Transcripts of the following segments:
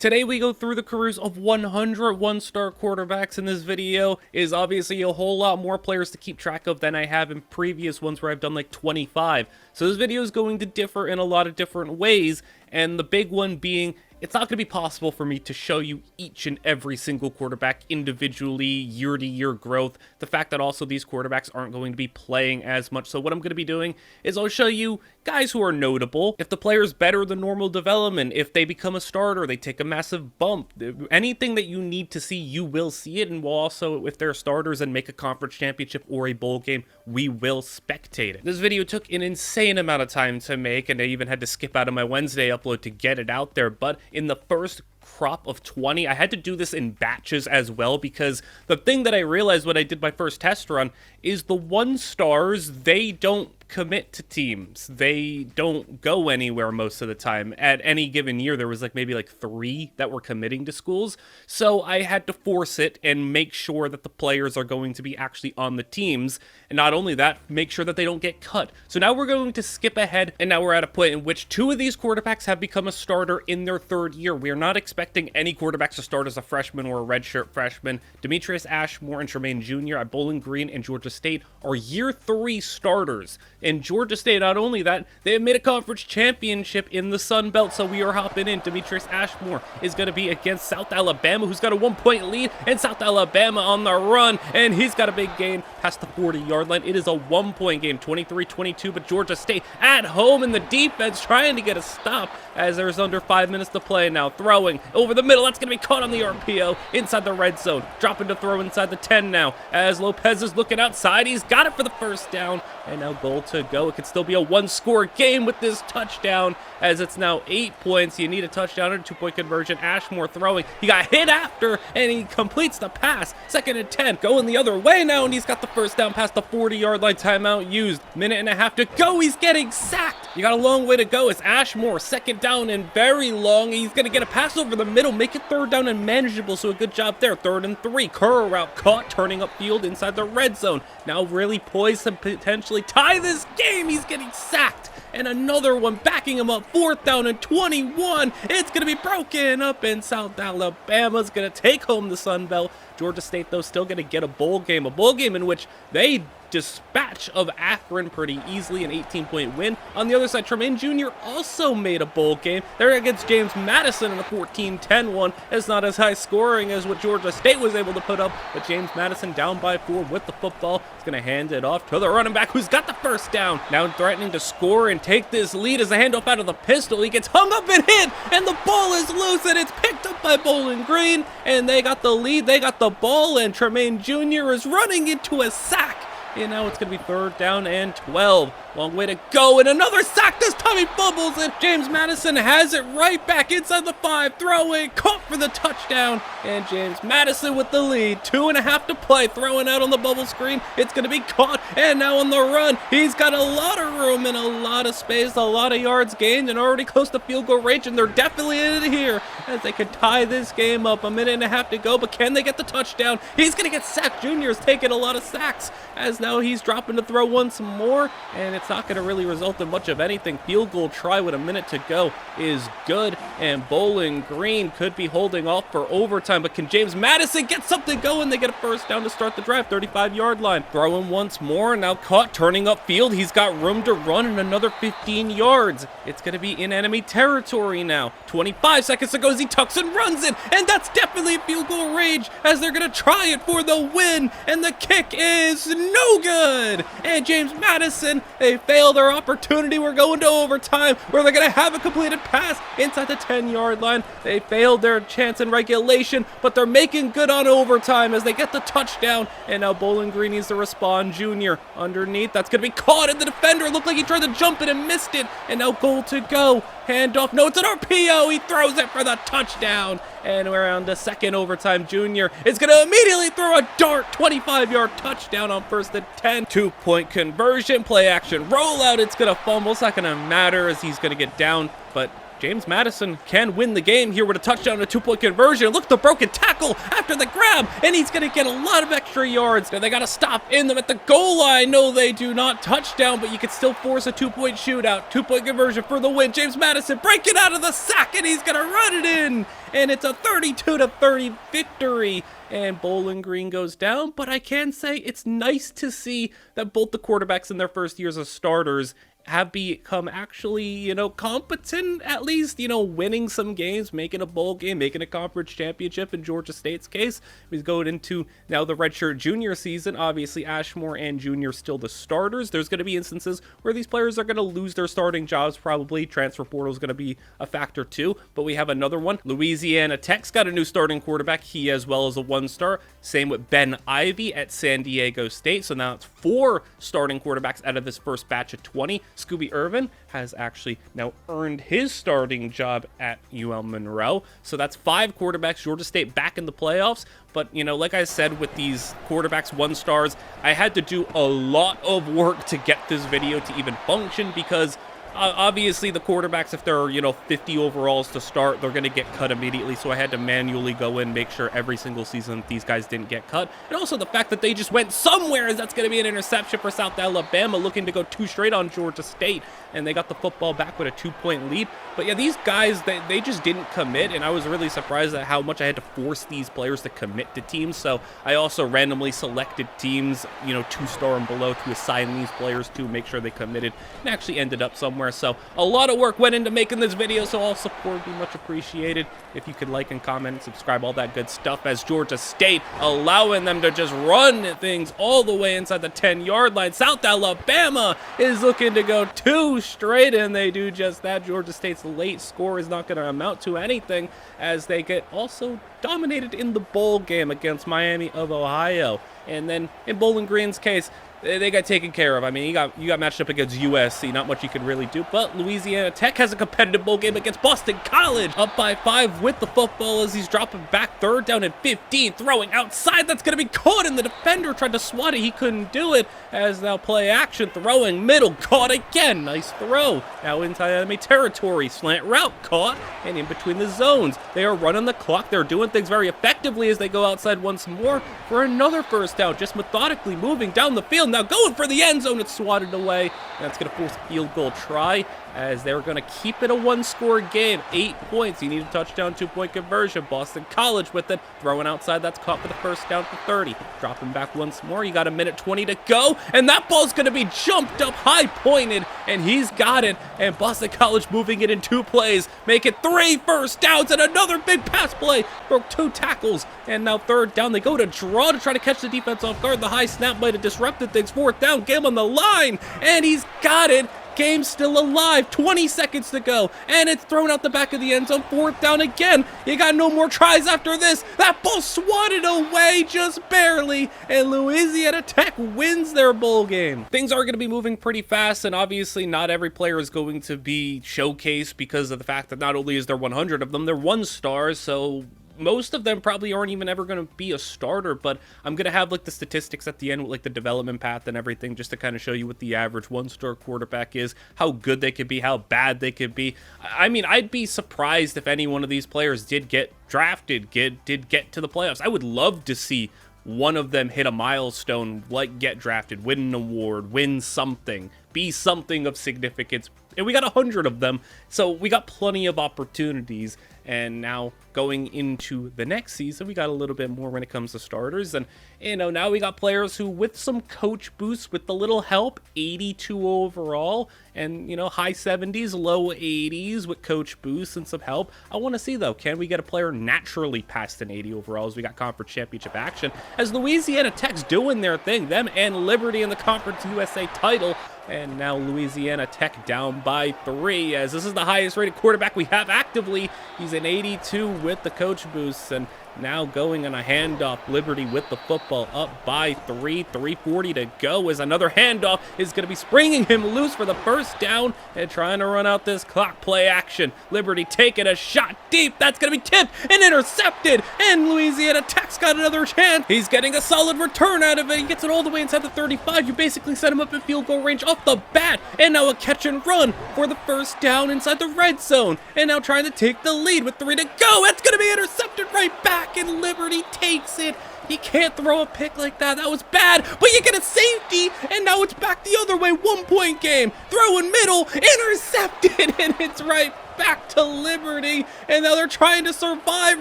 Today we go through the careers of 100 one-star quarterbacks. In this video is obviously a whole lot more players to keep track of than I have in previous ones where I've done like 25. So this video is going to differ in a lot of different ways, and the big one being it's not going to be possible for me to show you each and every single quarterback individually, year-to-year growth. The fact that also these quarterbacks aren't going to be playing as much. So what I'm going to be doing is I'll show you guys who are notable. If the player's better than normal development, if they become a starter, they take a massive bump, anything that you need to see, you will see it. And we'll also, if they're starters and make a conference championship or a bowl game, we will spectate it. This video took an insane amount of time to make, and I even had to skip out of my Wednesday upload to get it out there. But in the first crop of 20, I had to do this in batches as well, because the thing that I realized when I did my first test run is the 1-stars, they don't commit to teams. They don't go anywhere most of the time. At any given year, there was maybe 3 that were committing to schools. So I had to force it and make sure that the players are going to be actually on the teams. And not only that, make sure that they don't get cut. So now we're going to skip ahead, and now we're at a point in which 2 of these quarterbacks have become a starter in their 3rd year. We are not expecting any quarterbacks to start as a freshman or a redshirt freshman. Demetrius Ashmore and Tremaine Jr. at Bowling Green and Georgia State are year 3 starters. And Georgia State, not only that, they have made a conference championship in the Sun Belt, so we are hopping in. Demetrius Ashmore is going to be against South Alabama, who's got a 1-point lead, and South Alabama on the run, and he's got a big gain past the 40-yard line. It is a 1-point game, 23-22, but Georgia State at home, in the defense trying to get a stop as there's under 5 minutes to play now. Throwing over the middle, that's going to be caught on the RPO inside the red zone. Dropping to throw inside the 10 now as Lopez is looking outside. He's got it for the first down, and now goal to go. It could still be a 1-score game with this touchdown, as it's now 8 points. You need a touchdown and a 2-point conversion. Ashmore throwing. He got hit after, and he completes the pass. 2nd and 10. Going the other way now, and he's got the first down past the 40-yard line. Timeout used. 1.5 to go. He's getting sacked. You got a long way to go. It's Ashmore. 2nd down and very long. He's going to get a pass over the middle. Make it 3rd down and manageable, so a good job there. 3rd and 3. Curl route caught. Turning upfield inside the red zone. Now really poised to potentially tie this game. He's getting sacked, and another one backing him up. 4th down and 21. It's going to be broken up, and South Alabama's going to take home the Sun Belt. Georgia State, though, still going to get a bowl game in which they dispatch of Akron pretty easily, an 18-point win. On the other side, Tremaine Jr. also made a bowl game. They're against James Madison in a 14-10 one. It's not as high scoring as what Georgia State was able to put up, but James Madison down by 4 with the football. He's going to hand it off to the running back, who's got the first down. Now threatening to score and take this lead as a handoff out of the pistol. He gets hung up and hit, and the ball is loose, and it's picked up by Bowling Green, and they got the lead. They got the ball, and Tremaine Jr. is running into a sack. And now it's going to be 3rd down and 12. Long way to go, and another sack. This time he fumbles it. James Madison has it right back inside the 5. Throwing, caught for the touchdown. And James Madison with the lead. 2.5 to play. Throwing out on the bubble screen. It's going to be caught, and now on the run. He's got a lot of room and a lot of space, a lot of yards gained, and already close to field goal range, and they're definitely in it here as they can tie this game up. 1.5 to go, but can they get the touchdown? He's going to get sacked. Junior's taking a lot of sacks as now he's dropping to throw once more, and it's not going to really result in much of anything. Field goal try with 1 minute to go is good, and Bowling Green could be holding off for overtime, but can James Madison get something going? They get a first down to start the drive, 35-yard line. Throwing once more, now caught, turning upfield. He's got room to run and another 15 yards. It's going to be in enemy territory now. 25 seconds to go as he tucks and runs it, and that's definitely a field goal range as they're going to try it for the win, and the kick is no good. And James Madison, they fail their opportunity. We're going to overtime where they're going to have a completed pass inside the 10-yard line. They failed their chance in regulation, but they're making good on overtime as they get the touchdown. And now Bowling Green needs to respond. Junior underneath. That's going to be caught, and the defender looked like he tried to jump it and missed it. And now goal to go. Handoff. No, it's an RPO. He throws it for the touchdown. And we're on the 2nd overtime. Junior is going to immediately throw a dart. 25-yard touchdown on 1st and 10. 2-point conversion. Play action rollout. It's going to fumble. It's not going to matter as he's going to get down, but James Madison can win the game here with a touchdown and a 2-point conversion. Look at the broken tackle after the grab, and he's going to get a lot of extra yards. Now they got to stop in them at the goal line. No, they do not. Touchdown, but you can still force a 2-point shootout. 2-point conversion for the win. James Madison breaking out of the sack, and he's going to run it in. And it's a 32-30 victory. And Bowling Green goes down, but I can say it's nice to see that both the quarterbacks in their first years as starters have become actually, competent, at least, winning some games, making a bowl game, making a conference championship in Georgia State's case. He's going into now the redshirt junior season. Obviously, Ashmore and Junior still the starters. There's going to be instances where these players are going to lose their starting jobs, probably. Transfer portal is going to be a factor too, but we have another one. Louisiana Tech's got a new starting quarterback. He as well as a 1-star. Same with Ben Ivy at San Diego State. So now it's 4 starting quarterbacks out of this first batch of 20. Scooby Irvin has actually now earned his starting job at UL Monroe. So that's 5 quarterbacks. Georgia State back in the playoffs. But, like I said, with these quarterbacks 1-stars, I had to do a lot of work to get this video to even function because obviously the quarterbacks, if they're 50 overalls to start, they're going to get cut immediately. So I had to manually go in, make sure every single season these guys didn't get cut. And also the fact that they just went somewhere, is that's going to be an interception for South Alabama, looking to go 2 straight on Georgia State, and they got the football back with a 2-point lead. But yeah, these guys, they just didn't commit, and I was really surprised at how much I had to force these players to commit to teams. So I also randomly selected teams 2-star and below to assign these players to, make sure they committed, and actually ended up somewhere. So a lot of work went into making this video, so all support would be much appreciated. If you could like and comment and subscribe, all that good stuff, as Georgia State allowing them to just run things all the way inside the 10-yard line. South Alabama is looking to go 2 straight, and they do just that. Georgia State's late score is not going to amount to anything, as they get also dominated in the bowl game against Miami of Ohio. And then in Bowling Green's case, they got taken care of. I mean, you got matched up against USC. Not much you could really do. But Louisiana Tech has a competitive bowl game against Boston College. Up by 5 with the football as he's dropping back. 3rd down and 15. Throwing outside. That's going to be caught. And the defender tried to swat it. He couldn't do it. As now play action. Throwing middle. Caught again. Nice throw. Now inside enemy territory. Slant route. Caught. And in between the zones. They are running the clock. They're doing things very effectively as they go outside once more for another 1st down. Just methodically moving down the field. Now going for the end zone. It's swatted away. And that's going to force a field goal try, as they're going to keep it a 1-score game. 8 points. You need a touchdown, 2-point conversion. Boston College with it. Throwing outside. That's caught for the 1st down for 30. Dropping back once more. You got a minute 20 to go. And that ball's going to be jumped up high pointed. And he's got it. And Boston College moving it in 2 plays. Make it 3 first downs. And another big pass play. Broke 2 tackles. And now 3rd down. They go to draw to try to catch the defense off guard. The high snap might have disrupted things. 4th down. Game on the line. And he's got it. Game still alive. 20 seconds to go. And it's thrown out the back of the end zone. 4th down again. You got no more tries after this. That ball swatted away just barely. And Louisiana Tech wins their bowl game. Things are going to be moving pretty fast. And obviously not every player is going to be showcased because of the fact that not only is there 100 of them, they're 1-stars. So most of them probably aren't even ever going to be a starter, but I'm going to have like the statistics at the end with like the development path and everything, just to kind of show you what the average 1-star quarterback is, how good they could be, how bad they could be. I mean, I'd be surprised if any one of these players did get drafted, did get to the playoffs. I would love to see one of them hit a milestone, like get drafted, win an award, win something, be something of significance. And we got 100 of them, so we got plenty of opportunities. And now going into the next season, we got a little bit more when it comes to starters. And, now we got players who, with some coach boosts, with a little help, 82 overall, and, high 70s, low 80s with coach boosts and some help. I want to see, though, can we get a player naturally past an 80 overall as we got conference championship action? As Louisiana Tech's doing their thing, them and Liberty in the Conference USA title. And now Louisiana Tech down by 3, as this is the highest rated quarterback we have actively. He's an 82 with the coach boost, and now going on a handoff. Liberty with the football, up by 3:40 to go, as another handoff is going to be springing him loose for the first down and trying to run out this clock play action. Liberty taking a shot deep. That's going to be tipped and intercepted, and Louisiana Tech's got another chance. He's getting a solid return out of it. He gets it all the way inside the 35. You basically set him up in field goal range off the bat, and now a catch and run for the first down inside the red zone, and now trying to take the lead with 3 to go. That's going to be intercepted right back, and Liberty takes it. He can't throw a pick like that. That was bad, but you get a safety, and now it's back the other way. 1-point game. Throw in middle, intercepted, and it's right back to Liberty. And now they're trying to survive,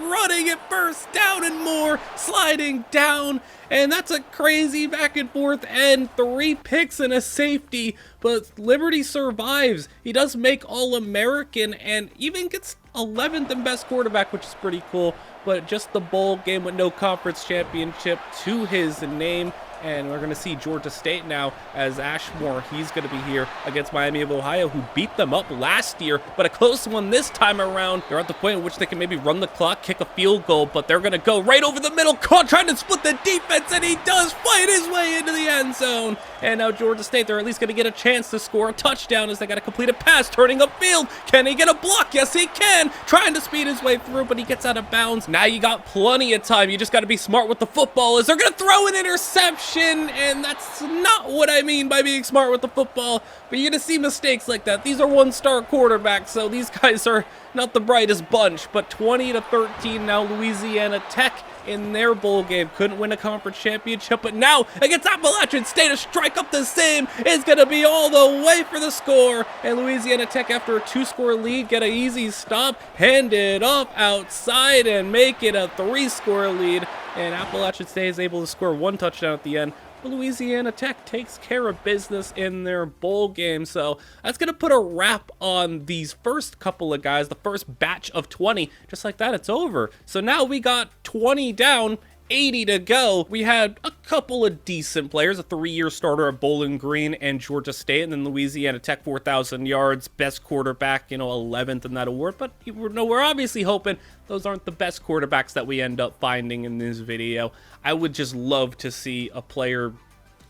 running it first down and more, sliding down. And that's a crazy back and forth end. 3 picks and a safety, but Liberty survives. He does make All-American and even gets 11th in best quarterback, which is pretty cool. But just the bowl game with no conference championship to his name. And we're going to see Georgia State now as Ashmore. He's going to be here against Miami of Ohio, who beat them up last year, but a close one this time around. They're at the point in which they can maybe run the clock, kick a field goal, but they're going to go right over the middle, trying to split the defense, and he does fight his way into the end zone. And now Georgia State, they're at least going to get a chance to score a touchdown as they got to complete a pass, turning upfield. Can he get a block? Yes, he can. Trying to speed his way through, but he gets out of bounds. Now you got plenty of time. You just got to be smart with the football as they're going to throw an interception. And that's not what I mean by being smart with the football, but you're going to see mistakes like that. These are 1-star quarterbacks, so these guys are not the brightest bunch, but 20-13 now Louisiana Tech in their bowl game. Couldn't win a conference championship, but now against Appalachian State, a strike up the same is going to be all the way for the score, and Louisiana Tech, after a 2-score lead, get an easy stop, hand it off outside, and make it a 3-score lead, and Appalachian State is able to score 1 touchdown at the end. Louisiana Tech takes care of business in their bowl game. So that's going to put a wrap on these first couple of guys, the first batch of 20. Just like that, it's over. So now we got 20 down, 80 to go. We had a couple of decent players, a 3-year starter at Bowling Green and Georgia State, and then Louisiana Tech, 4,000 yards, best quarterback, 11th in that award. But we're obviously hoping those aren't the best quarterbacks that we end up finding in this video. I would just love to see a player,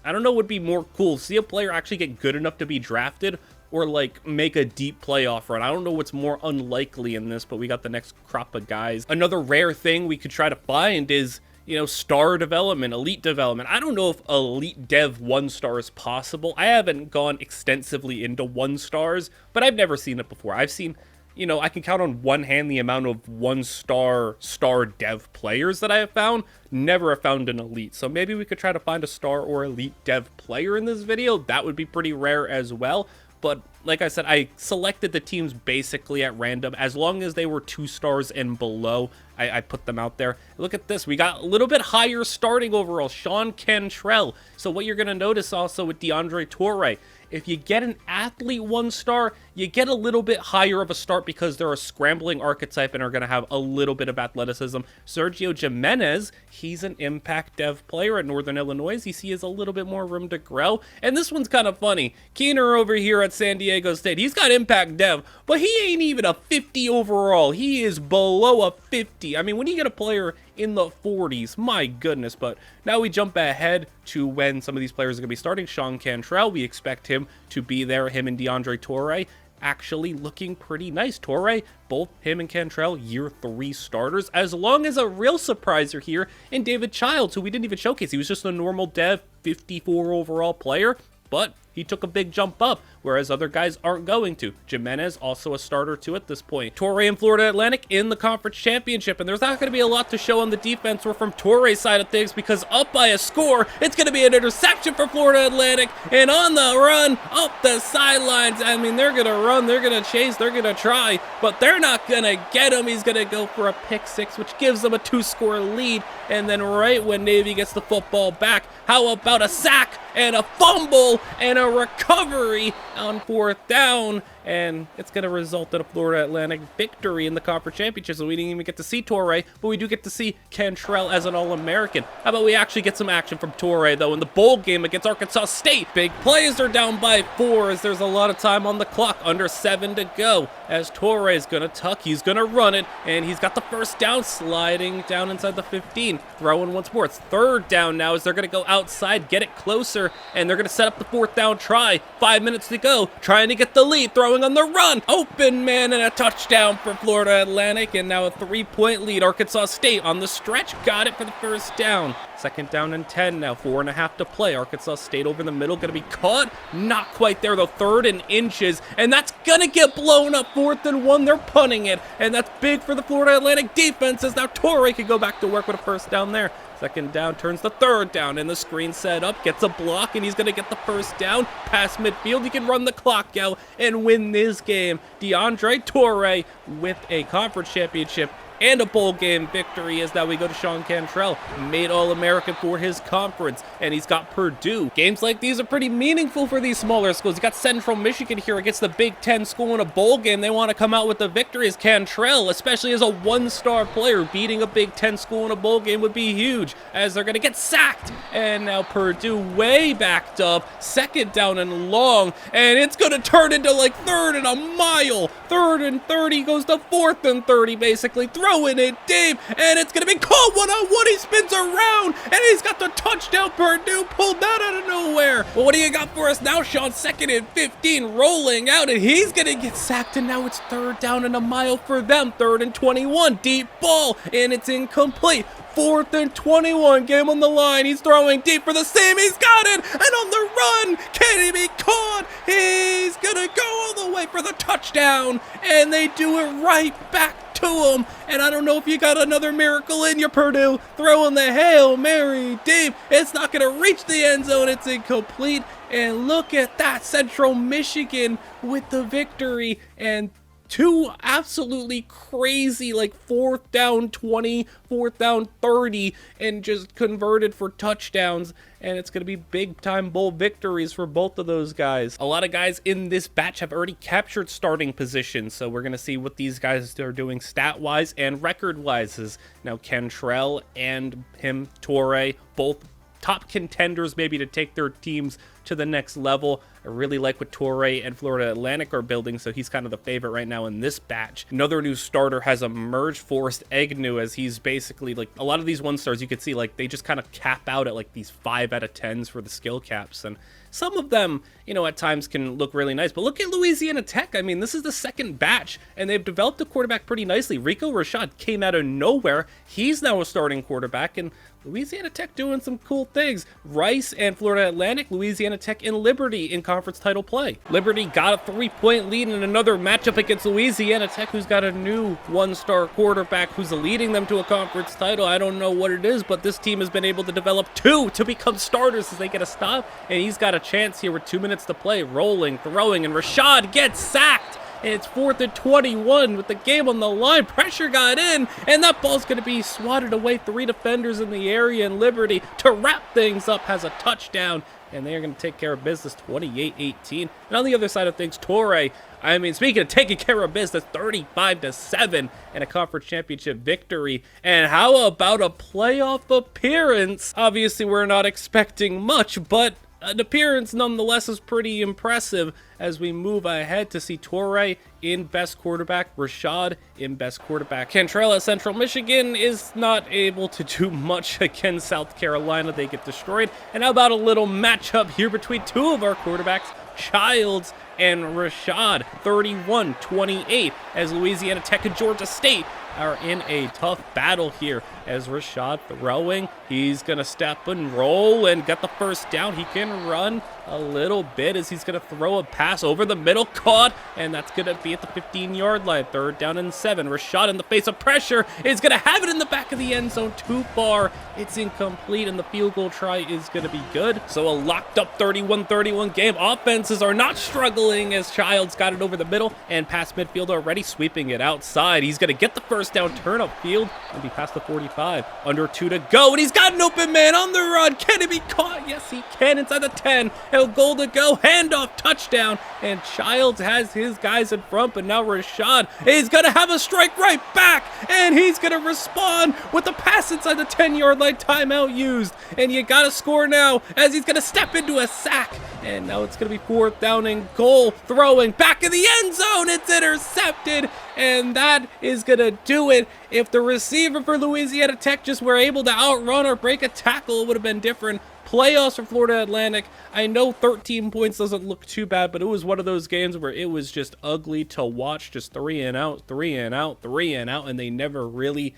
I don't know what would be more cool, see a player actually get good enough to be drafted, or like make a deep playoff run. I don't know what's more unlikely in this, but we got the next crop of guys. Another rare thing we could try to find is, star development, elite development. I don't know if elite dev 1-star is possible. I haven't gone extensively into 1-stars, but I've never seen it before. I've seen, I can count on one hand the amount of 1-star dev players that I have found. Never have found an elite. So maybe we could try to find a star or elite dev player in this video. That would be pretty rare as well. But like I said, I selected the teams basically at random. As long as they were 2 stars and below, I put them out there. Look at this. We got a little bit higher starting overall. Sean Cantrell. So what you're going to notice also with DeAndre Torrey, if you get an athlete 1-star, you get a little bit higher of a start because they're a scrambling archetype and are going to have a little bit of athleticism. Sergio Jimenez, he's an impact dev player at Northern Illinois. You see he has a little bit more room to grow. And this one's kind of funny. Keener over here at San Diego State, he's got impact dev, but he ain't even a 50 overall. He is below a 50. I mean, when you get a player in the 40s, my goodness. But now we jump ahead to when some of these players are going to be starting. Sean Cantrell, we expect him to be there. Him and DeAndre Torrey actually looking pretty nice. Torrey, both him and Cantrell, year 3 starters, as long as a real surpriser here in David Childs, who we didn't even showcase. He was just a normal dev 54 overall player, but he took a big jump up, whereas other guys aren't going to. Jimenez, also a starter too at this point. Torrey and Florida Atlantic in the conference championship, and there's not going to be a lot to show on the defense or from Torrey's side of things, because up by a score, it's going to be an interception for Florida Atlantic, and on the run, up the sidelines. I mean, they're going to run, they're going to chase, they're going to try, but they're not going to get him. He's going to go for a pick 6, which gives them a 2-score lead, and then right when Navy gets the football back, how about a sack and a fumble and a recovery on 4th down, and it's going to result in a Florida Atlantic victory in the Conference Championship. So we didn't even get to see Torrey, but we do get to see Cantrell as an All-American. How about we actually get some action from Torrey, though, in the bowl game against Arkansas State? Big plays are down by 4 as there's a lot of time on the clock, under 7 to go, as Torrey is going to tuck, he's going to run it, and he's got the first down, sliding down inside the 15, throwing once more. It's third down now as they're going to go outside, get it closer, and they're going to set up the 4th down try. 5 minutes to go, trying to get the lead, throwing on the run, open man, and a touchdown for Florida Atlantic, and now a 3-point lead. Arkansas State on the stretch, got it for the first down. 2nd down and 10 now, 4.5 to play. Arkansas State over the middle, gonna be caught, not quite there though, 3rd and inches, and that's gonna get blown up. 4th and 1, they're punting it, and that's big for the Florida Atlantic defense as now Torrey can go back to work with a first down there. 2nd down turns to 3rd down, and the screen set up, gets a block, and he's going to get the first down past midfield. He can run the clock out and win this game. DeAndre Torrey with a conference championship and a bowl game victory as now we go to Sean Cantrell, made All-American for his conference, and he's got Purdue. Games like these are pretty meaningful for these smaller schools. You got Central Michigan here against the Big Ten school in a bowl game. They want to come out with the victory as Cantrell, especially as a 1-star player. Beating a Big Ten school in a bowl game would be huge as they're going to get sacked. And now Purdue way backed up, 2nd down and long, and it's going to turn into like 3rd and a mile. 3rd and 30 goes to 4th and 30 basically. Throwing it deep, and it's going to be caught one-on-one. He spins around, and he's got the touchdown. Purdue pulled that out of nowhere. Well, what do you got for us now, Sean? 2nd and 15, rolling out, and he's going to get sacked, and now it's 3rd down and a mile for them. 3rd and 21, deep ball, and it's incomplete. 4th and 21, game on the line. He's throwing deep for the same. He's got it, and on the run, can he be caught? He's going to go all the way for the touchdown, and they do it right back to him. And I don't know if you got another miracle in your Purdue, throwing the Hail Mary deep. It's not going to reach the end zone. It's incomplete. And look at that, Central Michigan with the victory, and 2 absolutely crazy, like 4th down 20, 4th down 30, and just converted for touchdowns. And it's going to be big-time bowl victories for both of those guys. A lot of guys in this batch have already captured starting positions, so we're going to see what these guys are doing stat-wise and record-wise. Is now Cantrell and him, Torrey, both top contenders maybe to take their teams to the next level. I really like what Torrey and Florida Atlantic are building, so he's kind of the favorite right now in this batch. Another new starter has emerged, Forrest Agnew, as he's basically like a lot of these 1-stars you could see like they just kind of cap out at like these 5 out of 10s for the skill caps, and some of them, you know, at times can look really nice. But look at Louisiana Tech. I mean, this is the 2nd batch, and they've developed a quarterback pretty nicely. Rico Rashad came out of nowhere. He's now a starting quarterback, and Louisiana Tech doing some cool things. Rice and Florida Atlantic, Louisiana Tech and Liberty in conference title play. Liberty got a 3-point lead in another matchup against Louisiana Tech, who's got a new 1-star quarterback who's leading them to a conference title. I don't know what it is, but this team has been able to develop 2 to become starters as they get a stop, and he's got a chance here with 2 minutes to play, rolling, throwing, and Rashad gets sacked. And it's 4th and 21 with the game on the line. Pressure got in, and that ball's going to be swatted away. 3 defenders in the area, and Liberty, to wrap things up, has a touchdown. And they are going to take care of business, 28-18. And on the other side of things, Torrey, I mean, speaking of taking care of business, 35-7 and a conference championship victory. And how about a playoff appearance? Obviously, we're not expecting much, but an appearance nonetheless is pretty impressive as we move ahead to see Torrey in best quarterback, Rashad in best quarterback. Cantrell at Central Michigan is not able to do much against South Carolina. They get destroyed. And how about a little matchup here between 2 of our quarterbacks, Childs and Rashad, 31-28, as Louisiana Tech and Georgia State are in a tough battle here as Rashad throwing. He's going to step and roll and get the first down. He can run a little bit as he's going to throw a pass over the middle, caught, and that's going to be at the 15-yard line. 3rd down and 7. Rashad in the face of pressure is going to have it in the back of the end zone, too far. It's incomplete, and the field goal try is going to be good. So a locked up 31-31 game. Offenses are not struggling as Childs got it over the middle and past midfield already, sweeping it outside. He's going to get the first first down turn upfield and be past the 45. Under 2 to go, and he's got an open man on the run. Can he be caught? Yes, he can inside the 10. A goal to go, handoff, touchdown, and Childs has his guys in front, but now Rashad is going to have a strike right back, and he's going to respond with a pass inside the 10-yard line. Timeout used, and you got to score now as he's going to step into a sack, and now it's going to be 4th down and goal. Throwing back in the end zone, it's intercepted, and that is going to do it. If the receiver for Louisiana Tech just were able to outrun or break a tackle, it would have been different. Playoffs for Florida Atlantic. I know 13 points doesn't look too bad, but it was one of those games where it was just ugly to watch. Just 3 and out, 3 and out, 3 and out, and they never really,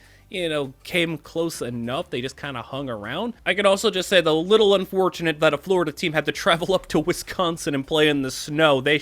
came close enough. They just kind of hung around. I could also just say the little unfortunate that a Florida team had to travel up to Wisconsin and play in the snow. They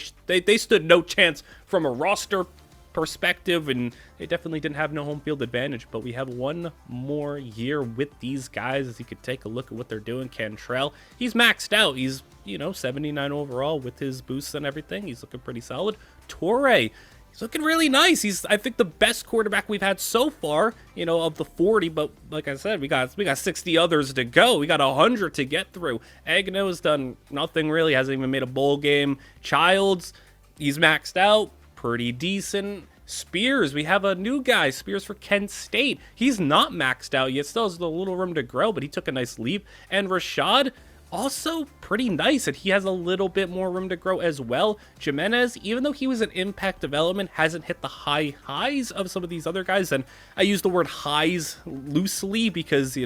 stood no chance from a roster perspective, and they definitely didn't have no home field advantage. But we have one more year with these guys. As you could take a look at what they're doing. Cantrell, he's maxed out. He's 79 overall with his boosts and everything. He's looking pretty solid. Torrey, he's looking really nice. He's, I think, the best quarterback we've had so far, of the 40. But like I said, we got 60 others to go. We got 100 to get through. Agneau's done nothing really. Hasn't even made a bowl game. Childs, he's maxed out. Pretty decent. Spears, we have a new guy, Spears for Kent State. He's not maxed out yet, still has a little room to grow, but he took a nice leap. And Rashad, also pretty nice, and he has a little bit more room to grow as well. Jimenez, even though he was an impact development, hasn't hit the highs of some of these other guys. And I use the word highs loosely because,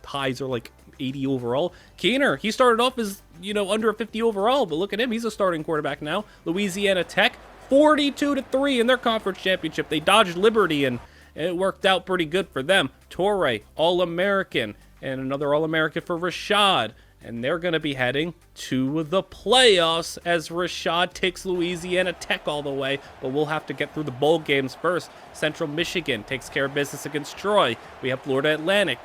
highs are like 80 overall. Keener, he started off as, under a 50 overall, but look at him. He's a starting quarterback now. Louisiana Tech, 42-3 in their conference championship. They dodged Liberty, and it worked out pretty good for them. Torrey, All-American, and another All-American for Rashad. And they're going to be heading to the playoffs as Rashad takes Louisiana Tech all the way. But we'll have to get through the bowl games first. Central Michigan takes care of business against Troy. We have Florida Atlantic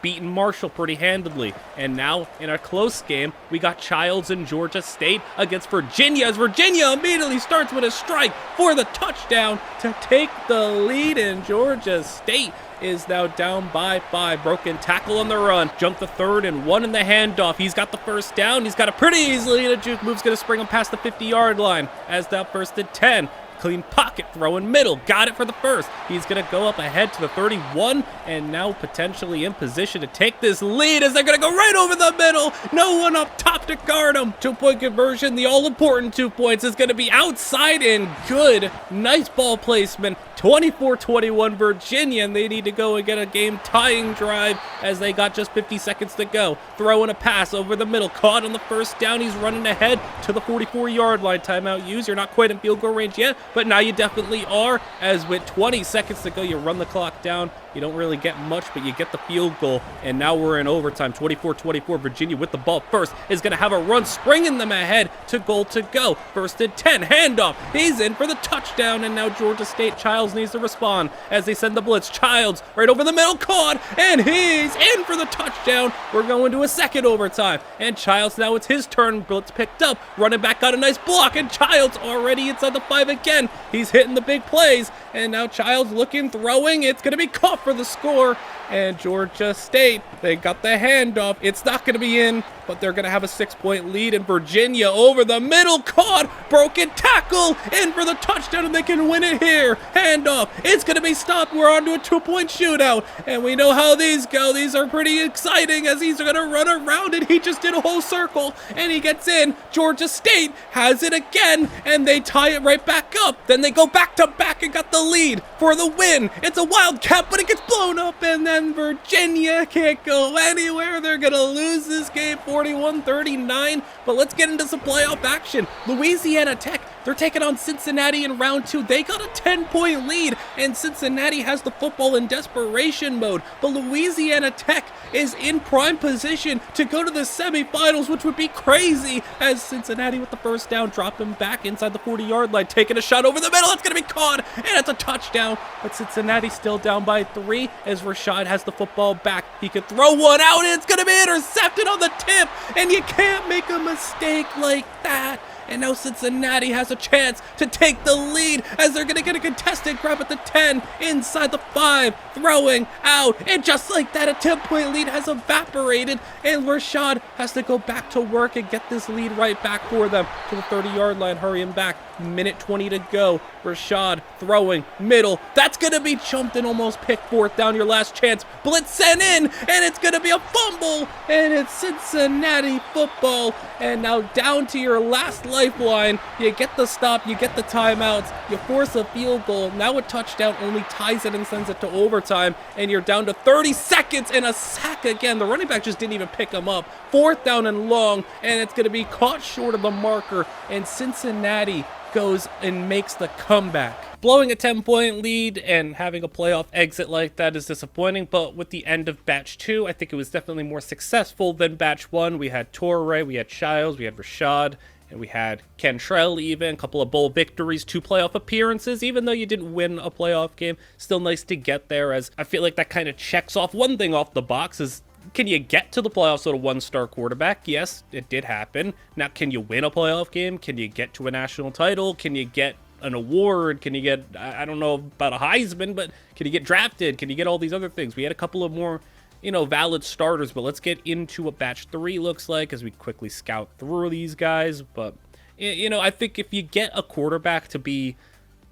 beaten Marshall pretty handedly. And now, in a close game, we got Childs and Georgia State against Virginia, as Virginia immediately starts with a strike for the touchdown to take the lead, and Georgia State is now down by 5. Broken tackle on the run. Jump the 3rd and 1 in the handoff. He's got the first down. He's got it pretty easily, and a juke move's going to spring him past the 50-yard line as that 1st and 10. Clean pocket throw in middle. Got it for the first. He's going to go up ahead to the 31 and now potentially in position to take this lead as they're going to go right over the middle. No one up top to guard him. 2-point conversion. The all-important 2 points is going to be outside and good. Nice ball placement. 24-21 Virginia, and they need to go and get a game-tying drive as they got just 50 seconds to go. Throwing a pass over the middle. Caught on the first down. He's running ahead to the 44-yard line. Timeout used. You're not quite in field goal range yet, but now you definitely are, as with 20 seconds to go, you run the clock down. You don't really get much, but you get the field goal, and now we're in overtime. 24-24, Virginia with the ball first is going to have a run, springing them ahead to goal to go. 1st and 10, handoff. He's in for the touchdown, and now Georgia State. Childs needs to respond as they send the blitz. Childs right over the middle, caught, and he's in for the touchdown. We're going to a second overtime, and Childs, now it's his turn. Blitz picked up, running back got a nice block, and Childs already inside the 5 again. He's hitting the big plays, and now Childs looking, throwing. It's going to be caught for the score, and Georgia State, they got the handoff. It's not going to be in, but they're going to have a 6-point lead, and Virginia over the middle, caught, broken tackle, in for the touchdown, and they can win it here. Handoff, it's going to be stopped. We're on to a 2-point shootout, and we know how these go. These are pretty exciting as he's going to run around it. He just did a whole circle, and he gets in. Georgia State has it again, and they tie it right back up. Then they go back to back and got the lead for the win. It's a Wildcat, but it gets blown up, and then Virginia can't go anywhere. They're going to lose this game 41-39, but let's get into some playoff action. Louisiana Tech, they're taking on Cincinnati in round 2. They got a 10-point lead, and Cincinnati has the football in desperation mode, but Louisiana Tech is in prime position to go to the semifinals, which would be crazy, as Cincinnati with the first down, drop him back inside the 40-yard line, taking a shot over the middle. It's going to be caught, and it's a touchdown, but Cincinnati still down by 3 as Rashad has the football back. He could throw one out, and it's going to be intercepted on the tip, and you can't make a mistake like that. and now Cincinnati has a chance to take the lead as they're going to get a contested grab at the 10, inside the 5, throwing out, and just like that, a 10-point lead has evaporated, and Rashad has to go back to work and get this lead right back for them to the 30-yard line, hurrying back. Minute 20 to go. Rashad throwing middle. That's going to be chumped and almost picked. Fourth down, your last chance. Blitz sent in, and it's going to be a fumble, and it's Cincinnati football. And now down to your last lifeline. You get the stop, you get the timeouts, you force a field goal. Now a touchdown only ties it and sends it to overtime, and you're down to 30 seconds and a sack again. The running back just didn't even pick him up. Fourth down and long, and it's going to be caught short of the marker, and Cincinnati goes and makes the comeback. Blowing a 10-point lead and having a playoff exit like that is disappointing, but with the end of Batch 2, I think it was definitely more successful than Batch 1. We had Torrey, we had Childs, we had Rashad, and we had Cantrell even, a couple of bowl victories, 2 playoff appearances. Even though you didn't win a playoff game, still nice to get there, as I feel like that kind of checks off one thing off the box is, can you get to the playoffs with a 1-star quarterback? Yes, it did happen. Now, can you win a playoff game? Can you get to a national title? Can you get an award? Can you get, I don't know about a Heisman, but can you get drafted? Can you get all these other things? We had a couple of more, valid starters, but let's get into what Batch 3 looks like as we quickly scout through these guys. But, I think if you get a quarterback to be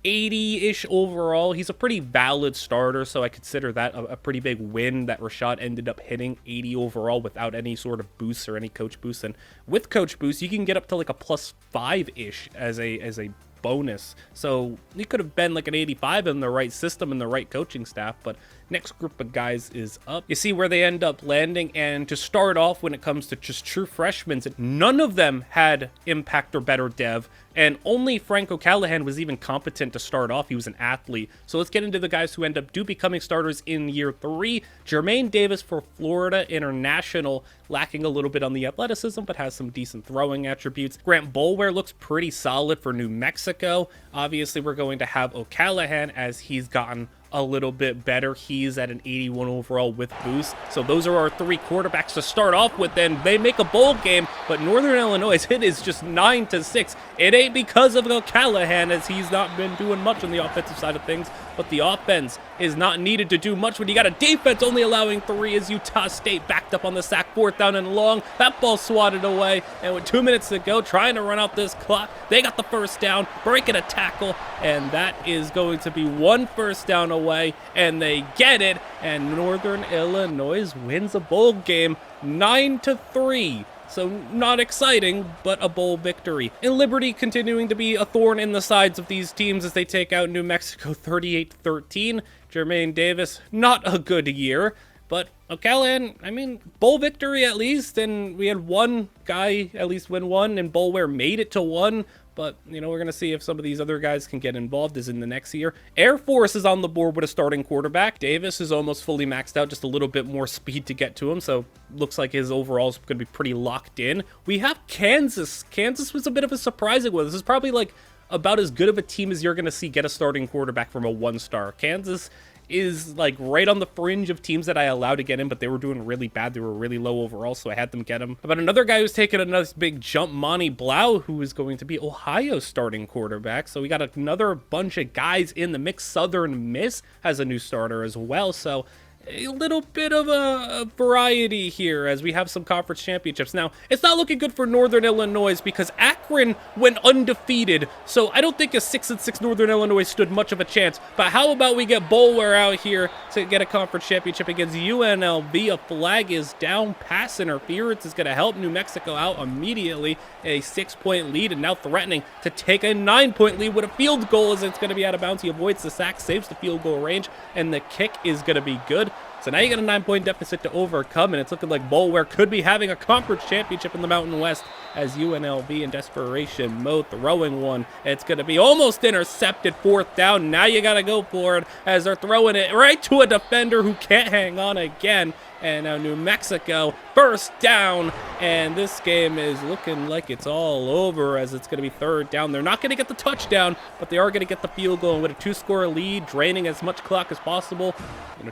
80-ish overall, he's a pretty valid starter, so I consider that a pretty big win that Rashad ended up hitting 80 overall without any sort of boosts or any coach boosts. And with coach boosts, you can get up to like a +5-ish as a bonus. So he could have been like an 85 in the right system and the right coaching staff, but next group of guys is up. You see where they end up landing, and to start off, when it comes to just true freshmen, none of them had impact or better dev, and only Franco Callahan was even competent to start off. He was an athlete. So let's get into the guys who end up becoming starters in year 3. Jermaine Davis for Florida International, lacking a little bit on the athleticism, but has some decent throwing attributes. Grant Boulware looks pretty solid for New Mexico. Obviously, we're going to have O'Callahan as he's gotten a little bit better. He's at an 81 overall with boost. So those are our 3 quarterbacks to start off with. Then they make a bowl game, but Northern Illinois' hit is just 9-6. It ain't because of O'Callahan, as he's not been doing much on the offensive side of things, but the offense is not needed to do much when you got a defense only allowing 3 as Utah State backed up on the sack. 4th down and long. That ball swatted away, and with 2 minutes to go, trying to run out this clock, they got the first down, breaking a tackle, and that is going to be 1 first down away, and they get it, and Northern Illinois wins a bowl game 9-3. So not exciting, but a bowl victory. And Liberty continuing to be a thorn in the sides of these teams as they take out New Mexico 38-13. Jermaine Davis, not a good year, but O'Callahan, I mean, bowl victory at least, and we had one guy at least win 1, and Boulware made it to 1. But, we're going to see if some of these other guys can get involved as in the next year. Air Force is on the board with a starting quarterback. Davis is almost fully maxed out, just a little bit more speed to get to him. So looks like his overall is going to be pretty locked in. We have Kansas. Kansas was a bit of a surprising one. This is probably like about as good of a team as you're going to see get a starting quarterback from a 1-star. Kansas is like right on the fringe of teams that I allowed to get in, but they were doing really bad. They were really low overall, so I had them get him. But another guy who's taken a nice big jump, Monty Blau, who is going to be Ohio's starting quarterback. So we got another bunch of guys in the mix. Southern Miss has a new starter as well, so a little bit of a variety here as we have some conference championships. Now, it's not looking good for Northern Illinois because Akron went undefeated, so I don't think a 6-6 Northern Illinois stood much of a chance. But how about we get Boulware out here to get a conference championship against UNLV? A flag is down. Pass interference is going to help New Mexico out immediately. A 6-point lead, and now threatening to take a 9-point lead with a field goal as it's going to be out of bounds. He avoids the sack, saves the field goal range, and the kick is going to be good. So now you got a 9-point deficit to overcome, and it's looking like Boulware could be having a conference championship in the Mountain West as UNLV in desperation mode throwing one. It's going to be almost intercepted. 4th down. Now you got to go for it as they're throwing it right to a defender who can't hang on again. And now New Mexico, 1st down, and this game is looking like it's all over as it's going to be 3rd down. They're not going to get the touchdown, but they are going to get the field goal with a 2-score lead, draining as much clock as possible.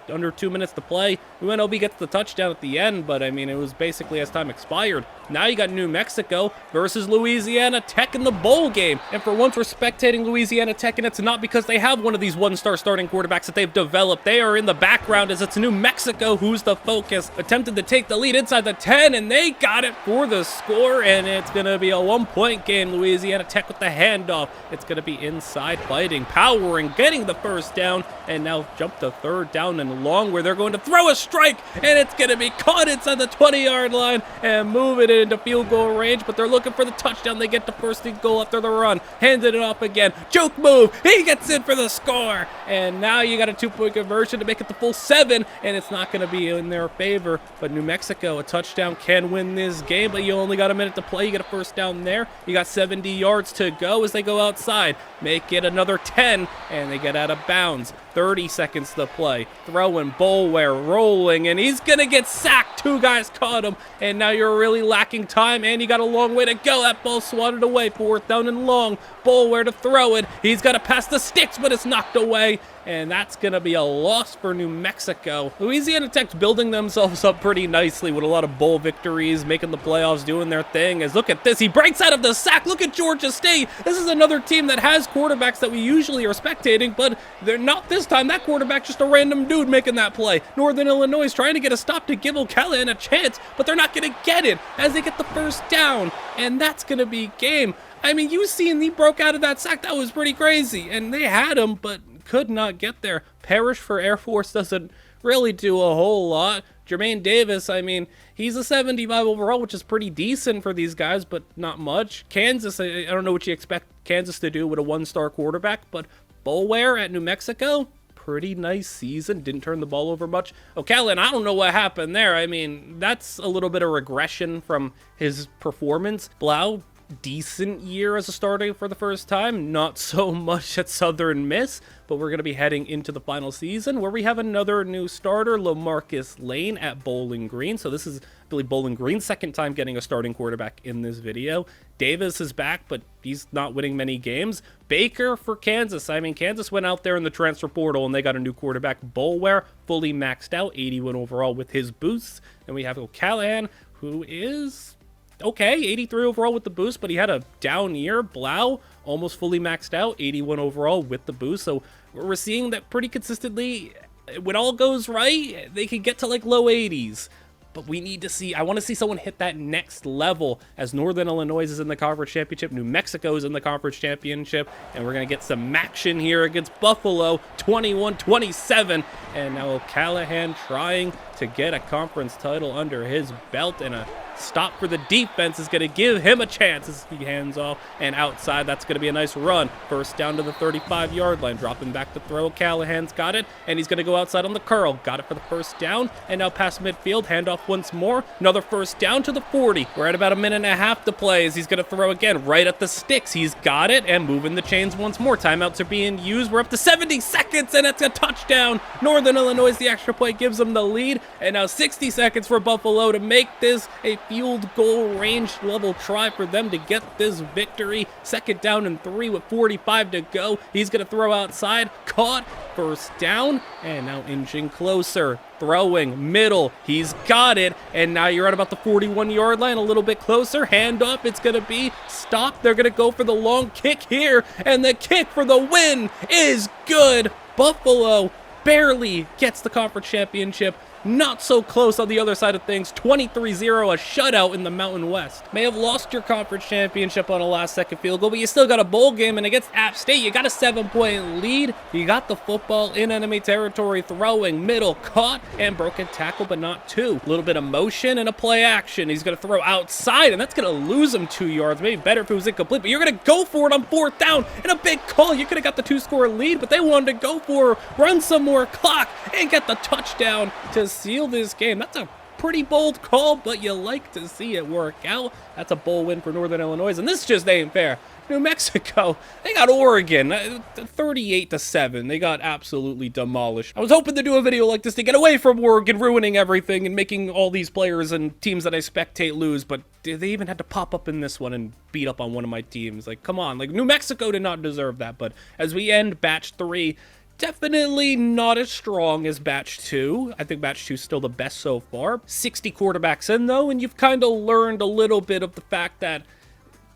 Under 2 minutes to play. UNLV gets the touchdown at the end, but I mean, it was basically as time expired. Now you got New Mexico versus Louisiana Tech in the bowl game. And for once, we're spectating Louisiana Tech, and it's not because they have one of these one-star starting quarterbacks that they've developed. They are in the background as it's New Mexico who's the focus. Attempted to take the lead inside the 10, and they got it for the score, and it's going to be a 1-point game. Louisiana Tech with the handoff. It's going to be inside fighting, powering, getting the first down, and now jump to third down and long where they're going to throw a strike, and it's going to be caught inside the 20-yard line and move it into field goal range, but they're looking for the touchdown. They get the first and goal after the run. Handed it off again. Juke move. He gets in for the score, and now you got a 2-point conversion to make it the full 7, and it's not going to be in their favor, but New Mexico, a touchdown can win this game, but you only got a minute to play. You get a first down there. You got 70 yards to go as they go outside. Make it another 10, and they get out of bounds. 30 seconds to play. Throwing, Boulware rolling, and he's going to get sacked. 2 guys caught him, and now you're really lacking time, and you got a long way to go. That ball swatted away. 4th down and long. Boulware to throw it. He's got to pass the sticks, but it's knocked away, and that's going to be a loss for New Mexico. Louisiana Tech's building themselves up pretty nicely with a lot of bowl victories, making the playoffs, doing their thing. As look at this, he breaks out of the sack. Look at Georgia State. This is another team that has quarterbacks that we usually are spectating, but they're not this time. That quarterback just a random dude making that play. Northern Illinois is trying to get a stop to give O'Callaghan a chance, but they're not going to get it as they get the first down, and that's going to be game. I mean, you seen he broke out of that sack. That was pretty crazy, and they had him, but could not get there. Parrish for Air Force doesn't really do a whole lot. Jermaine Davis, I mean, he's a 75 overall, which is pretty decent for these guys, but not much. Kansas, I don't know what you expect Kansas to do with a 1-star quarterback, but Boulware at New Mexico, pretty nice season. Didn't turn the ball over much. O'Callaghan, I don't know what happened there. I mean, that's a little bit of regression from his performance. Blau, decent year as a starter for the first time. Not so much at Southern Miss, but we're going to be heading into the final season where we have another new starter, LaMarcus Lane at Bowling Green. So this is Billy Bowling Green's second time getting a starting quarterback in this video. Davis is back, but he's not winning many games. Baker for Kansas. I mean, Kansas went out there in the transfer portal and they got a new quarterback. Boulware, fully maxed out, 81 overall with his boosts. And we have O'Callaghan, who is okay, 83 overall with the boost, but he had a down year. Blau, almost fully maxed out, 81 overall with the boost. So we're seeing that pretty consistently. When all goes right, they can get to like low 80s. But we need to see, I want to see someone hit that next level as Northern Illinois is in the conference championship, New Mexico is in the conference championship, and we're going to get some action here against Buffalo, 21-27, and now O'Callaghan trying to get a conference title under his belt, and a stop for the defense is going to give him a chance as he hands off, and outside, that's going to be a nice run. First down to the 35-yard line, dropping back to throw. Callahan's got it, and he's going to go outside on the curl. Got it for the first down, and now past midfield, handoff once more. Another first down to the 40. We're at about a minute and a half to play as he's going to throw again right at the sticks. He's got it, and moving the chains once more. Timeouts are being used. We're up to 70 seconds, and it's a touchdown. Northern Illinois, the extra play gives them the lead, and now 60 seconds for Buffalo to make this a field goal range level try for them to get this victory. Second down and 3 with 45 to go. He's going to throw outside. Caught. First down. And now inching closer. Throwing. Middle. He's got it. And now you're at about the 41-yard line. A little bit closer. Handoff. It's going to be stopped. They're going to go for the long kick here. And the kick for the win is good. Buffalo barely gets the conference championship. Not so close on the other side of things. 23-0, a shutout in the Mountain West. May have lost your conference championship on a last-second field goal, but you still got a bowl game, and against App State, you got a 7-point lead. You got the football in enemy territory, throwing, middle, caught, and broken tackle, but not 2. A little bit of motion and a play action. He's going to throw outside, and that's going to lose him 2 yards. Maybe better if it was incomplete, but you're going to go for it on 4th down, and a big call. You could have got the 2-score lead, but they wanted to go for it, run some more clock, and get the touchdown to seal this game. That's a pretty bold call, but you like to see it work out. That's a bowl win for Northern Illinois, and this just ain't fair. New Mexico, they got Oregon 38-7. They got absolutely demolished. I was hoping to do a video like this to get away from Oregon ruining everything and making all these players and teams that I spectate lose, but they even had to pop up in this one and beat up on one of my teams. Like, come on, like New Mexico did not deserve that. But as we end batch 3, Definitely not as strong as Batch 2. I think Batch 2 is still the best so far. 60 quarterbacks in, though, and you've kind of learned a little bit of the fact that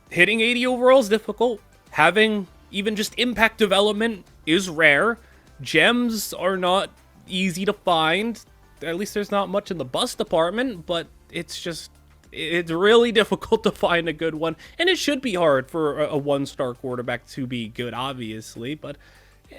hitting 80 overall is difficult. Having even just impact development is rare. Gems are not easy to find. At least there's not much in the bus department, but it's really difficult to find a good one. And it should be hard for a one-star quarterback to be good, obviously, but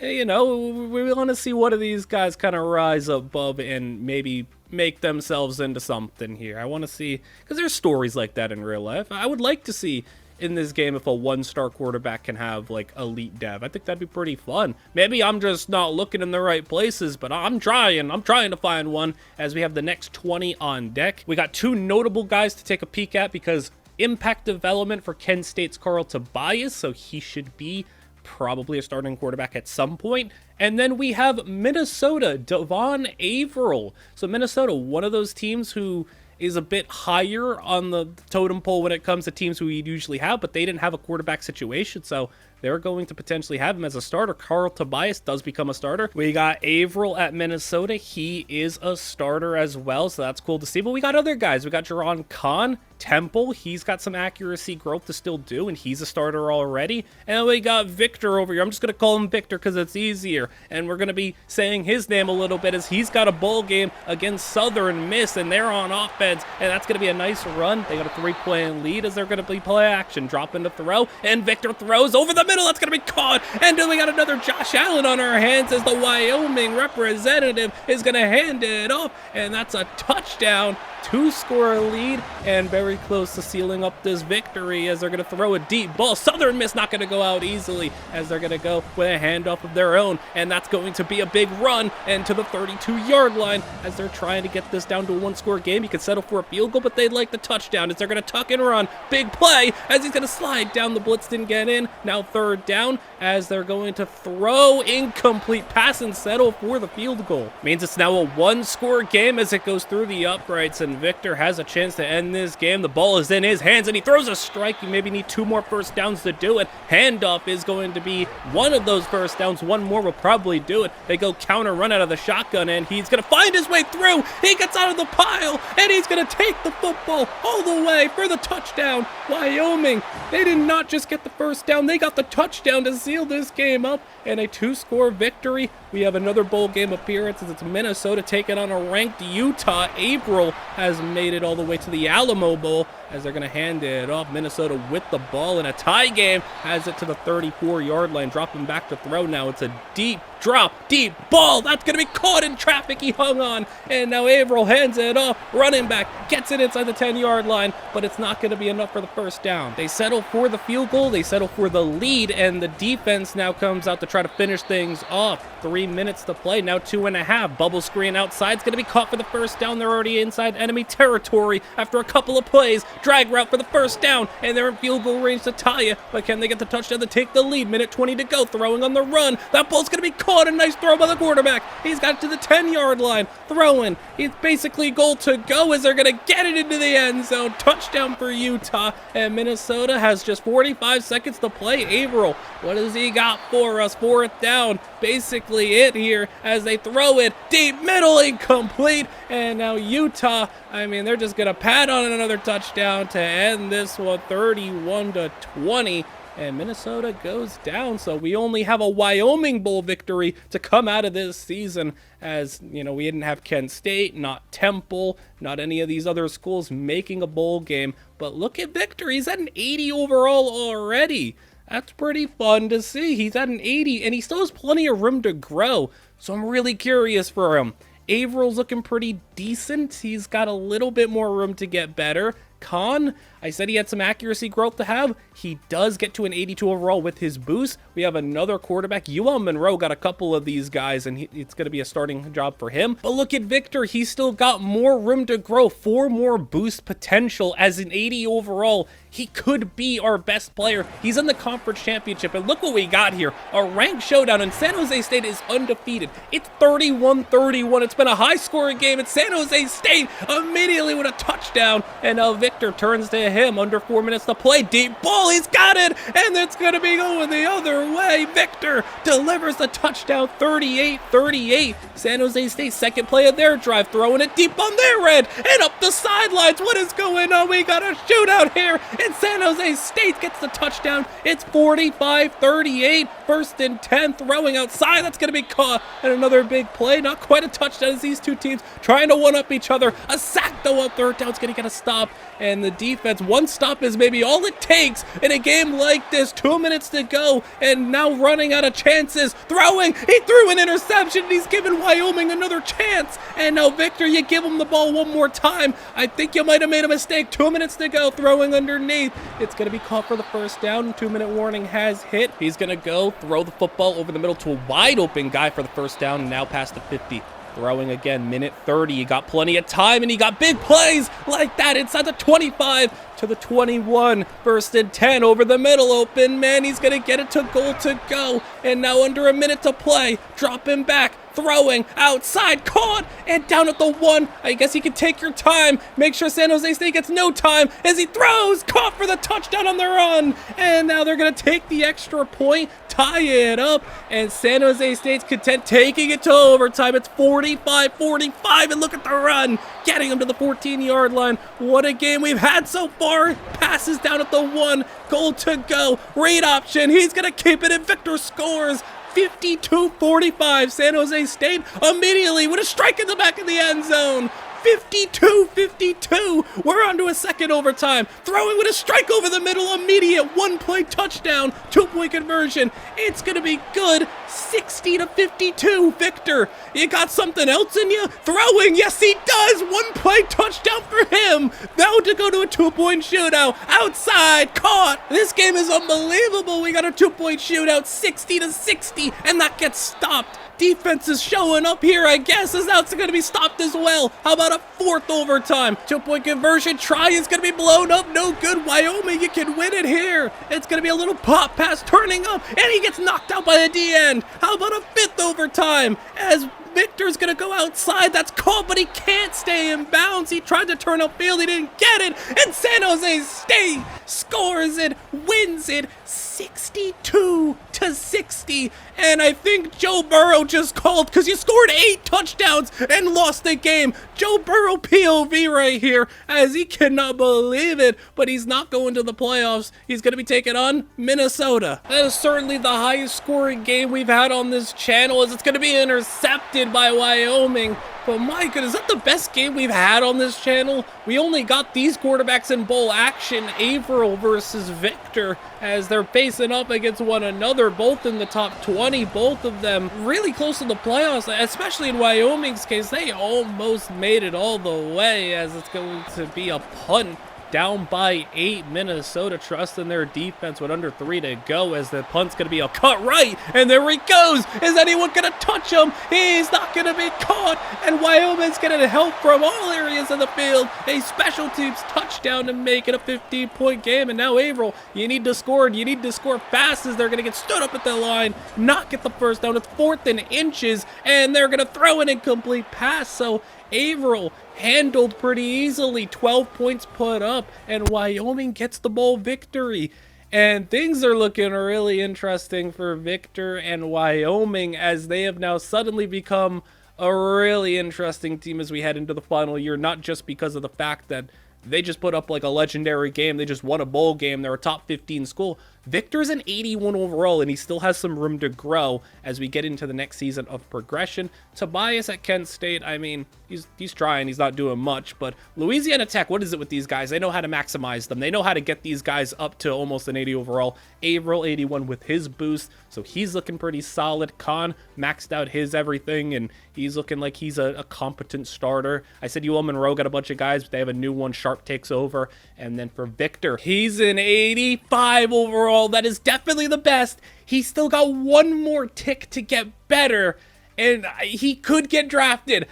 you know, we want to see one of these guys kind of rise above and maybe make themselves into something here. I want to see, because there's stories like that in real life. I would like to see in this game if a one-star quarterback can have like elite dev. I think that'd be pretty fun. Maybe I'm just not looking in the right places, but I'm trying to find one as we have the next 20 on deck. We got two notable guys to take a peek at because impact development for Kent State's Carl Tobias, so he should be probably a starting quarterback at some point. And then we have Minnesota, Devon Averill. So Minnesota, one of those teams who is a bit higher on the totem pole when it comes to teams who we usually have, but they didn't have a quarterback situation, so they're going to potentially have him as a starter. Carl Tobias does become a starter. We got Averill at Minnesota. He is a starter as well, so that's cool to see. But we got other guys. We got Jaron Khan, Temple. He's got some accuracy growth to still do, and he's a starter already. And we got Victor over here. I'm just going to call him Victor because it's easier. And we're going to be saying his name a little bit as he's got a bowl game against Southern Miss, and they're on offense. And that's going to be a nice run. They got a 3-point lead as they're going to be play action. Drop into throw, and Victor throws over the middle. That's going to be caught. And then we got another Josh Allen on our hands as the Wyoming representative is going to hand it off. And that's a touchdown. 2-score lead, and very close to sealing up this victory as they're going to throw a deep ball. Southern Miss not going to go out easily as they're going to go with a handoff of their own, and that's going to be a big run and to the 32-yard line as they're trying to get this down to a 1-score game. You could settle for a field goal, but they'd like the touchdown as they're going to tuck and run. Big play as he's going to slide down. The blitz didn't get in. Now 3rd down as they're going to throw incomplete pass and settle for the field goal. Means it's now a 1-score game as it goes through the uprights, and Victor has a chance to end this game. The ball is in his hands, and he throws a strike. You maybe need 2 more first downs to do it. Handoff is going to be one of those first downs. 1 more will probably do it. They go counter run out of the shotgun, and he's going to find his way through. He gets out of the pile, and he's going to take the football all the way for the touchdown. Wyoming, they did not just get the first down. They got the touchdown to seal this game up, and a 2-score victory. We have another bowl game appearance as it's Minnesota taking on a ranked Utah. Averill has made it all the way to the Alamo Bowl as they're going to hand it off. Minnesota with the ball in a tie game has it to the 34-yard line, dropping back to throw now. It's a deep drop, deep ball. That's going to be caught in traffic. He hung on, and now Averill hands it off. Running back gets it inside the 10-yard line, but it's not going to be enough for the first down. They settle for the field goal. They settle for the lead, and the defense now comes out to try to finish things off. 3 minutes to play, now 2.5. Bubble screen outside. It's going to be caught for the first down. They're already inside enemy territory after a couple of plays. Drag route for the first down, and they're in field goal range to tie it. But can they get the touchdown to take the lead? Minute 20 to go. Throwing on the run. That ball's going to be caught. A nice throw by the quarterback. He's got it to the 10-yard line. Throwing. It's basically goal to go as they're going to get it into the end zone. Touchdown for Utah. And Minnesota has just 45 seconds to play. Averill, what does he got for us? 4th down. Basically it here as they throw it deep middle, incomplete. And now Utah, I mean, they're just going to pat on another touchdown to end this one, 31-20. And Minnesota goes down, so we only have a Wyoming Bowl victory to come out of this season as, you know, we didn't have Kent State, not Temple, not any of these other schools making a bowl game. But look at Victor. He's at an 80 overall already. That's pretty fun to see. He's at an 80, and he still has plenty of room to grow, so I'm really curious for him. Averill's looking pretty decent. He's got a little bit more room to get better. Khan, I said he had some accuracy growth to have. He does get to an 82 overall with his boost. We have another quarterback. UL Monroe got a couple of these guys, and it's going to be a starting job for him. But look at Victor. He's still got more room to grow. 4 more boost potential as an 80 overall. He could be our best player. He's in the conference championship, and look what we got here. A ranked showdown, and San Jose State is undefeated. It's 31-31. It's been a high-scoring game, and San San Jose State immediately with a touchdown, and now Victor turns to him. Under 4 minutes to play. Deep ball, he's got it, and it's going to be going the other way. Victor delivers the touchdown, 38-38. San Jose State, second play of their drive, throwing it deep on their end and up the sidelines. What is going on? We got a shootout here, and San Jose State gets the touchdown. It's 45-38. First and 10, throwing outside. That's going to be caught. And another big play. Not quite a touchdown as these two teams trying to one-up each other. A sack, though, on third down. It's going to get a stop. And the defense, one stop is maybe all it takes in a game like this. 2 minutes to go, and now running out of chances. Throwing. He threw an interception. He's given Wyoming another chance. And now, Victor, you give him the ball one more time. I think you might have made a mistake. 2 minutes to go. Throwing underneath. It's going to be caught for the first down. 2-minute warning has hit. He's going to go throw the football over the middle to a wide open guy for the first down, and now past the 50. Throwing again, minute 30. He got plenty of time, and he got big plays like that inside the 25 to the 21. First and 10 over the middle, open man. He's going to get it to goal to go, and now under a minute to play. Dropping back. Throwing outside, caught, and down at the 1. I guess you can take your time. Make sure San Jose State gets no time as he throws, caught for the touchdown on the run. And now they're going to take the extra point, tie it up, and San Jose State's content taking it to overtime. It's 45-45, and look at the run, getting them to the 14-yard line. What a game we've had so far. Passes down at the 1, goal to go, read option. He's going to keep it, and Victor scores. 52-45, San Jose State immediately with a strike in the back of the end zone. 52-52. We're on to a second overtime. Throwing with a strike over the middle, immediate one-play touchdown, 2-point conversion. It's going to be good. 60-52. Victor, you got something else in you? Throwing, yes he does. One-play touchdown for him. Now to go to a 2-point shootout. Outside, caught. This game is unbelievable. We got a 2-point shootout, 60-60, and that gets stopped. Defense is showing up here, I guess, as now it's going to be stopped as well. How about a fourth overtime? 2-point conversion try is going to be blown up. No good. Wyoming, you can win it here. It's going to be a little pop pass turning up, and he gets knocked out by the D-end. How about a fifth overtime as Victor's going to go outside. That's called, but he can't stay in bounds. He tried to turn upfield. He didn't get it. And San Jose State scores it, wins it 62-60. And I think Joe Burrow just called because you scored 8 touchdowns and lost the game. Joe Burrow POV right here as he cannot believe it, but he's not going to the playoffs. He's going to be taking on Minnesota. That is certainly the highest scoring game we've had on this channel as it's going to be intercepted by Wyoming. But my goodness, is that the best game we've had on this channel? We only got these quarterbacks in bowl action, Averill versus Victor, as they're facing up against one another, both in the top 20, both of them really close to the playoffs, especially in Wyoming's case. They almost made it all the way as it's going to be a punt. Down by 8, Minnesota trusting their defense with under 3 to go as the punt's going to be a cut right, and there he goes. Is anyone going to touch him? He's not going to be caught, and Wyoming's getting help from all areas of the field. A special teams touchdown to make it a 15-point game, and now Averill, you need to score, and you need to score fast as they're going to get stood up at the line, not get the first down. It's 4th and inches, and they're going to throw an incomplete pass, so Averill handled pretty easily, 12 points put up, and Wyoming gets the bowl victory. And things are looking really interesting for Victor and Wyoming as they have now suddenly become a really interesting team as we head into the final year, not just because of the fact that they just put up like a legendary game, they just won a bowl game, they're a top 15 school. Victor's an 81 overall, and he still has some room to grow as we get into the next season of progression. Tobias at Kent State, I mean, he's trying, he's not doing much, but Louisiana Tech, what is it with these guys? They know how to maximize them. They know how to get these guys up to almost an 80 overall. Averill, 81 with his boost, so he's looking pretty solid. Khan maxed out his everything, and he's looking like he's a competent starter. I said UL Monroe got a bunch of guys, but they have a new one. Sharp takes over. And then for Victor, he's an 85 overall. That is definitely the best. He's still got one more tick to get better. and he could get drafted.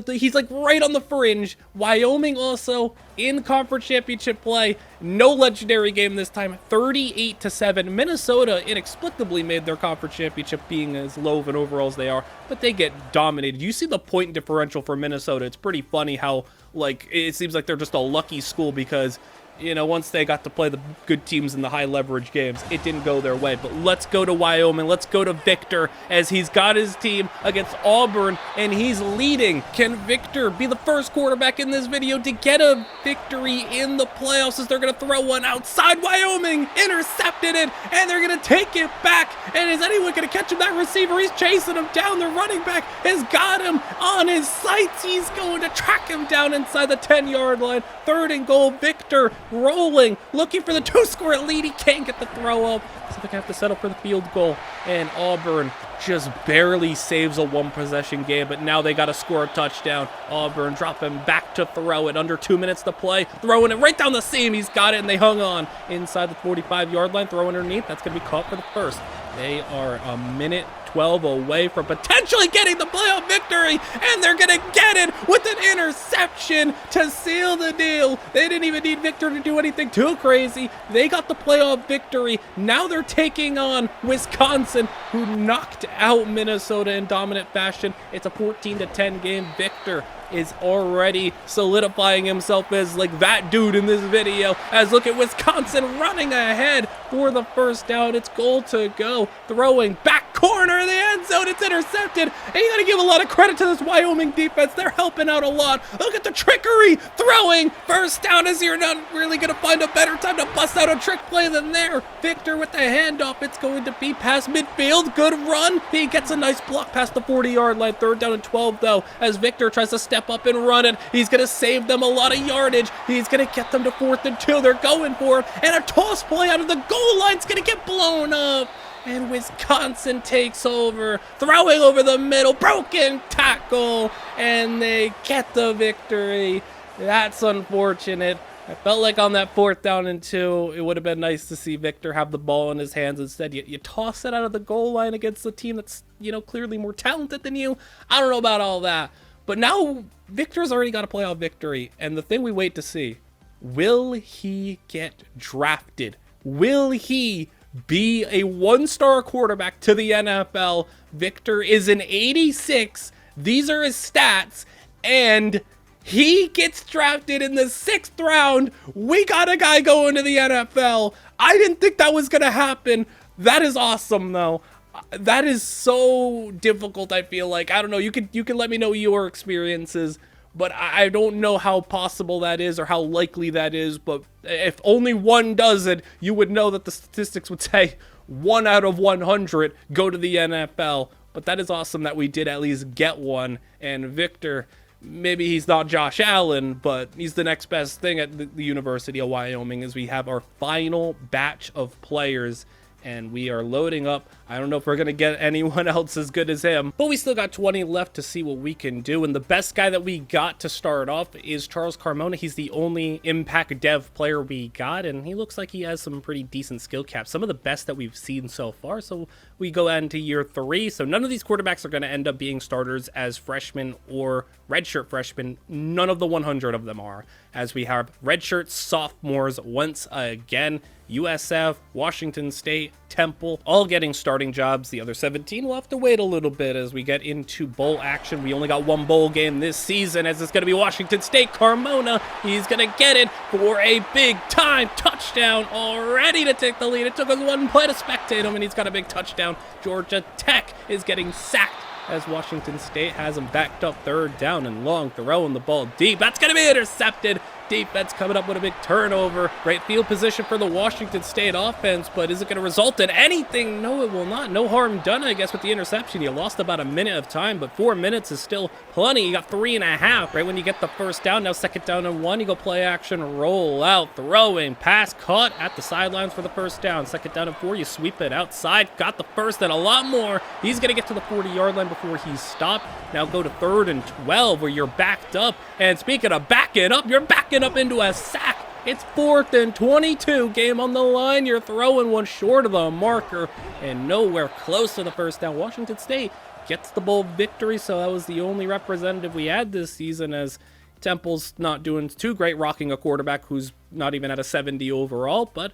He's like right on the fringe. Wyoming also in conference championship play. No legendary game this time. 38-7. Minnesota inexplicably made their conference championship being as low of an overall as they are, but they get dominated. You see the point differential for Minnesota. It's pretty funny how, like, it seems like they're just a lucky school because, you know, once they got to play the good teams in the high leverage games, it didn't go their way. But let's go to Wyoming. Let's go to Victor as he's got his team against Auburn and he's leading. Can Victor be the first quarterback in this video to get a victory in the playoffs as they're going to throw one outside Wyoming, intercepted it, and they're going to take it back. And is anyone going to catch him? That receiver, he's chasing him down. The running back has got him on his sights. He's going to track him down inside the 10-yard line. 3rd and goal, Victor rolling, looking for the 2-score lead. He can't get the throw up, so they're gonna have to settle for the field goal. And Auburn just barely saves a 1-possession game, but now they gotta score a touchdown. Auburn dropping back to throw it, under 2 minutes to play, throwing it right down the seam. He's got it, and they hung on inside the 45-yard line. Throw underneath, that's gonna be caught for the first. They are a minute 12 away from potentially getting the playoff victory, and they're gonna get it with an interception to seal the deal. They didn't even need Victor to do anything too crazy. They got the playoff victory. Now they're taking on Wisconsin, who knocked out Minnesota in dominant fashion. It's a 14-10 game. Victor is already solidifying himself as like that dude in this video, as look at Wisconsin running ahead for the first down. It's goal to go, throwing back corner of the end zone. It's intercepted, and you gotta give a lot of credit to this Wyoming defense. They're helping out a lot. Look at the trickery, throwing first down, as you're not really gonna find a better time to bust out a trick play than there. Victor with the handoff. It's going to be past midfield. Good run. He gets a nice block past the 40-yard line. 3rd down and 12 though, as Victor tries to step up and run it. He's gonna save them a lot of yardage. He's gonna get them to 4th and 2. They're going for it, and a toss play out of the goal line's gonna get blown up, and Wisconsin takes over, throwing over the middle, broken tackle, and they get the victory. That's unfortunate. I felt like on that 4th down and 2, it would have been nice to see Victor have the ball in his hands. Instead, you toss it out of the goal line against a team that's, you know, clearly more talented than you. I don't know about all that. But now Victor's already got a playoff victory, and the thing we wait to see, will he get drafted? Will he be a 1-star quarterback to the NFL? Victor is an 86. These are his stats, and he gets drafted in the 6th round. We got a guy going to the NFL. I didn't think that was going to happen. That is awesome, though. That is so difficult, I feel like. I don't know, you can let me know your experiences, but I don't know how possible that is or how likely that is. But if only one does it, you would know that the statistics would say 1 out of 100 go to the NFL. But that is awesome that we did at least get one. And Victor, maybe he's not Josh Allen, but he's the next best thing at the University of Wyoming, as we have our final batch of players. And we are loading up. I don't know if we're going to get anyone else as good as him, but we still got 20 left to see what we can do. And the best guy that we got to start off is Charles Carmona. He's the only impact dev player we got, and he looks like he has some pretty decent skill caps, some of the best that we've seen so far. So we go into year 3. So none of these quarterbacks are going to end up being starters as freshmen or redshirt freshmen. None of the 100 of them are, as we have redshirt sophomores once again. USF, Washington State, Temple, all getting starting jobs. The other 17 will have to wait a little bit as we get into bowl action. We only got 1 bowl game this season, as it's going to be Washington State. Carmona, he's going to get it for a big-time touchdown, already to take the lead. It took us 1 play to spectate him, and he's got a big touchdown. Georgia Tech is getting sacked as Washington State has him backed up. 3rd down and long, throwing the ball deep. That's going to be intercepted. Defense coming up with a big turnover. Great field position for the Washington State offense, but is it going to result in anything? No, it will not. No harm done, I guess, with the interception. You lost about a minute of time, but 4 minutes is still plenty. You got 3.5 right when you get the first down. Now 2nd down and 1. You go play action, roll out, throwing, pass caught at the sidelines for the first down. 2nd down and 4. You sweep it outside. Got the first and a lot more. He's going to get to the 40-yard line before he's stopped. Now go to 3rd and 12 where you're backed up. And speaking of backing up, you're backing up into a sack. It's 4th and 22. Game on the line. You're throwing one short of the marker and nowhere close to the first down. Washington State gets the bowl victory, so that was the only representative we had this season, as Temple's not doing too great, rocking a quarterback who's not even at a 70 overall, but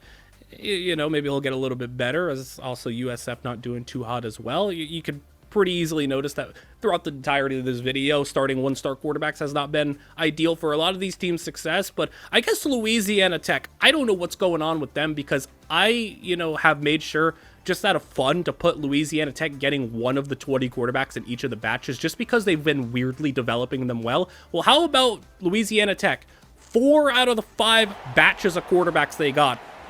you know, maybe he'll get a little bit better, as also USF not doing too hot as well. You could pretty easily notice that throughout the entirety of this video, starting one-star quarterbacks has not been ideal for a lot of these teams' success. But I guess Louisiana Tech, I don't know what's going on with them, because I, have made sure just out of fun to put Louisiana Tech getting one of the 20 quarterbacks in each of the batches, just because they've been weirdly developing them well. Well, how about Louisiana Tech? 4 out of the 5 batches of quarterbacks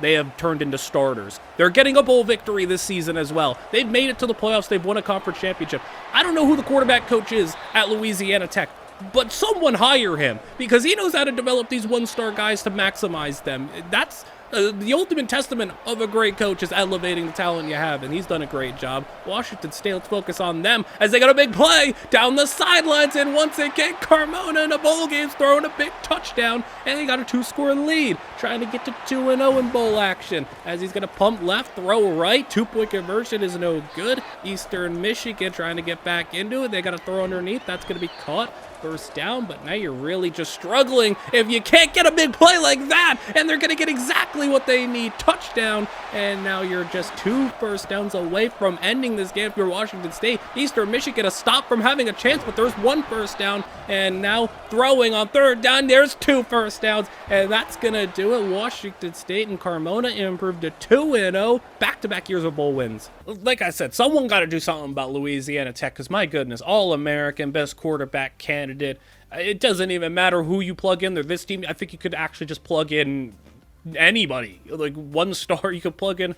they have turned into starters. They're getting a bowl victory this season as well. They've made it to the playoffs. They've won a conference championship. I don't know who the quarterback coach is at Louisiana Tech, but someone hire him, because he knows how to develop these one-star guys to maximize them. That's the ultimate testament of a great coach, is elevating the talent you have, and he's done a great job. Washington State, let's focus on them, as they got a big play down the sidelines, and once again, Carmona in a bowl game's throwing a big touchdown, and he got a 2-score lead, trying to get to 2-0 in bowl action, as he's going to pump left, throw right, 2-point conversion is no good. Eastern Michigan trying to get back into it. They got to throw underneath. That's going to be caught. First down, but now you're really just struggling if you can't get a big play like that, and they're going to get exactly what they need, touchdown, and now you're just 2 first downs away from ending this game for Washington State. Eastern Michigan a stop from having a chance, but there's 1 first down, and now throwing on 3rd down, there's 2 first downs, and that's going to do it. Washington State and Carmona improved to 2-0, back-to-back years of bowl wins. Like I said, someone got to do something about Louisiana Tech, because my goodness, All-American, best quarterback candidate. It doesn't even matter who you plug in. They're this team. I think you could actually just plug in anybody. Like 1 star, you could plug in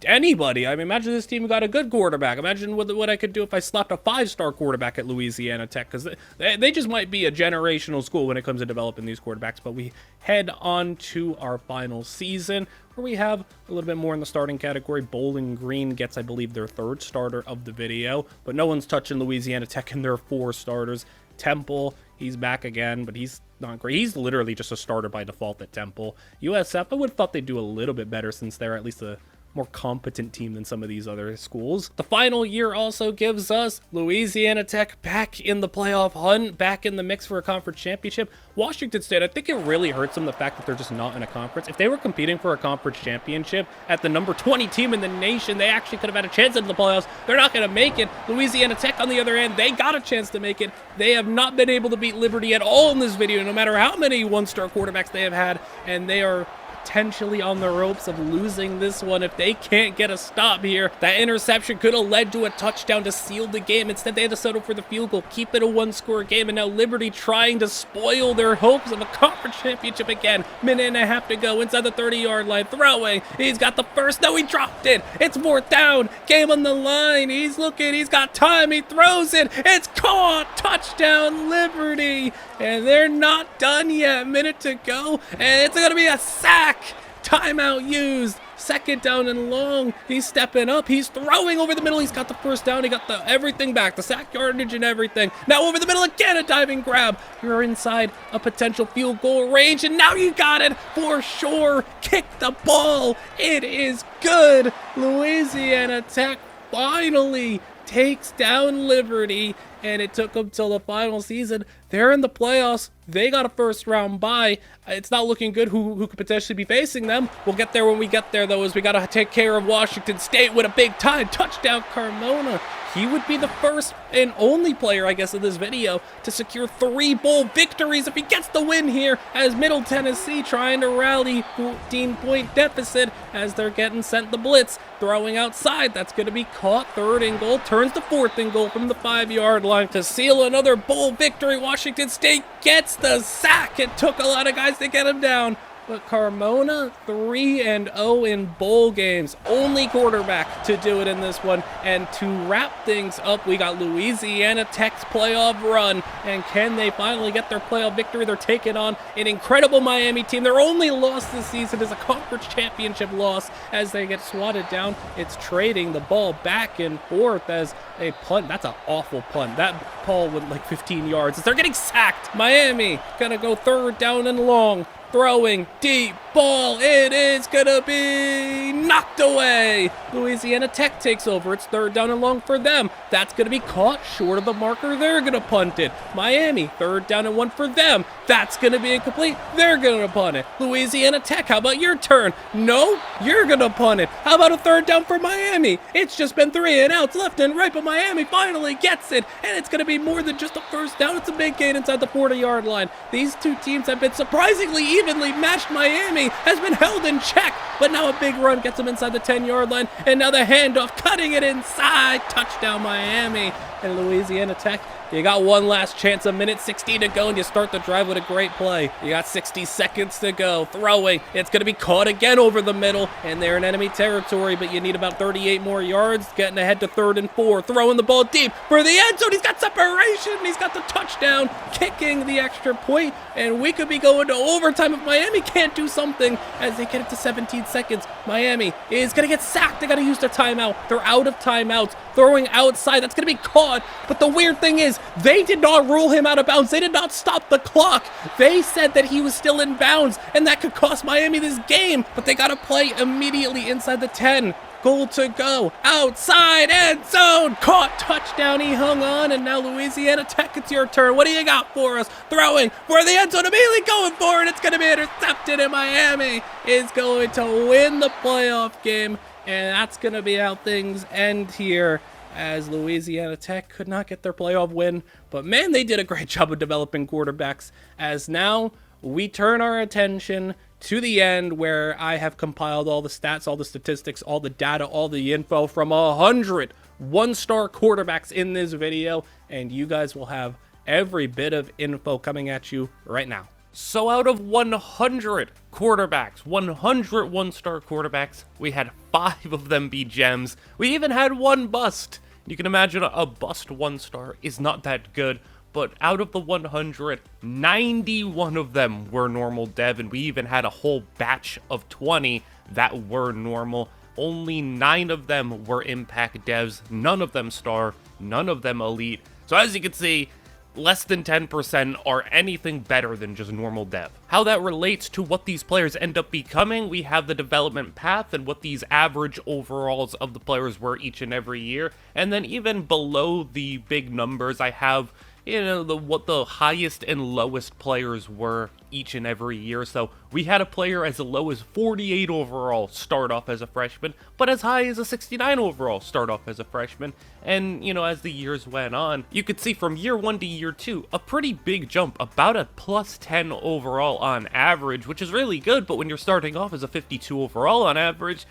anybody. I mean, imagine this team got a good quarterback. Imagine what I could do if I slapped a 5-star quarterback at Louisiana Tech, because they just might be a generational school when it comes to developing these quarterbacks. But we head on to our final season, where we have a little bit more in the starting category. Bowling Green gets, I believe, their 3rd starter of the video, but no one's touching Louisiana Tech in their 4 starters. Temple, he's back again, but he's not great. He's literally just a starter by default at Temple. USF, I would have thought they'd do a little bit better, since they're at least a more competent team than some of these other schools. The final year also gives us Louisiana Tech back in the playoff hunt, back in the mix for a conference championship. Washington State, I think it really hurts them, the fact that they're just not in a conference. If they were competing for a conference championship at the number 20 team in the nation, they actually could have had a chance in the playoffs. They're not going to make it. Louisiana Tech, on the other hand, they got a chance to make it. They have not been able to beat Liberty at all in this video, no matter how many 1-star quarterbacks they have had, and they are potentially on the ropes of losing this one if they can't get a stop here. That interception could have led to a touchdown to seal the game. Instead, they had to settle for the field goal, keep it a 1-score game, and now Liberty trying to spoil their hopes of a conference championship again. 1.5 to go inside the 30-yard line, throwing. He's got the first. No, he dropped it. It's 4th down. Game on the line. He's looking. He's got time. He throws it. It's caught. Touchdown, Liberty. And they're not done yet. Minute to go. And it's going to be a sack. Timeout used. 2nd down and long. He's stepping up. He's throwing over the middle. He's got the first down. He got everything back. The sack yardage and everything. Now over the middle again. A diving grab. You're inside a potential field goal range. And now you got it for sure. Kick the ball. It is good. Louisiana Tech finally takes down Liberty, and it took them till the final season. They're in the playoffs. They got a 1st-round bye. It's not looking good who could potentially be facing them. We'll get there when we get there, though, as we got to take care of Washington State with a big time touchdown. Carmona, he would be the first and only player, I guess, in this video to secure 3 bowl victories if he gets the win here, as Middle Tennessee trying to rally 14-point deficit as they're getting sent the blitz. Throwing outside, that's going to be caught. 3rd and goal, turns to 4th and goal from the 5-yard line to seal another bowl victory. Washington State gets the sack. It took a lot of guys to get him down, but Carmona 3-0 in bowl games. Only quarterback to do it in this one. And to wrap things up, we got Louisiana Tech's playoff run. And can they finally get their playoff victory? They're taking on an incredible Miami team. Their only loss this season is a conference championship loss as they get swatted down. It's trading the ball back and forth as a punt. That's an awful punt. That ball went like 15 yards as they're getting sacked. Miami gonna go 3rd down and long. throwing, deep ball, it is gonna be knocked away. Louisiana Tech takes over, it's 3rd down and long for them. That's gonna be caught short of the marker, they're gonna punt it. Miami, 3rd down and 1 for them. That's gonna be incomplete, they're gonna punt it. Louisiana Tech, how about your turn? No, you're gonna punt it. How about a 3rd down for Miami? It's just been 3 and outs left and right, but Miami finally gets it, and it's gonna be more than just a 1st down, it's a big gain inside the 40-yard line. These two teams have been surprisingly evenly matched. Miami has been held in check, but now a big run gets them inside the 10-yard line, and now the handoff, cutting it inside, touchdown Miami. And Louisiana Tech, you got one last chance, a minute 60 to go, and you start the drive with a great play. You got 60 seconds to go, throwing, it's going to be caught again over the middle, and they're in enemy territory, but you need about 38 more yards, getting ahead to 3rd and 4, throwing the ball deep for the end zone, he's got separation, he's got the touchdown, kicking the extra point, and we could be going to overtime if Miami can't do something as they get it to 17 seconds. Miami is going to get sacked, they got to use their timeout, they're out of timeouts, throwing outside, that's going to be caught. But the weird thing is, they did not rule him out of bounds. They did not stop the clock. They said that he was still in bounds, and that could cost Miami this game. But they got to play immediately inside the 10. Goal to go. Outside end zone. Caught. Touchdown. He hung on. And now Louisiana Tech, it's your turn. What do you got for us? Throwing for the end zone. Immediately going for it. It's going to be intercepted, and Miami is going to win the playoff game. And that's going to be how things end here, as Louisiana Tech could not get their playoff win. But man, they did a great job of developing quarterbacks, as now we turn our attention to the end, where I have compiled all the stats, all the statistics, all the data, all the info from 100 one-star quarterbacks in this video, and you guys will have every bit of info coming at you right now. So out of 100 quarterbacks, 100 one-star quarterbacks, we had 5 of them be gems. We even had 1 bust. You can imagine a bust 1-star is not that good, but out of the 100, 91 of them were normal dev, and we even had a whole batch of 20 that were normal. Only 9 of them were impact devs, none of them star, none of them elite. So as you can see, less than 10% are anything better than just normal dev. How that relates to what these players end up becoming, we have the development path and what these average overalls of the players were each and every year. And then even below the big numbers, I have, you know, what the highest and lowest players were each and every year. So we had a player as low as 48 overall start off as a freshman, but as high as a 69 overall start off as a freshman. And, you know, as the years went on, you could see from year 1 to year 2, a pretty big jump, about a plus 10 overall on average, which is really good. But when you're starting off as a 52 overall on average,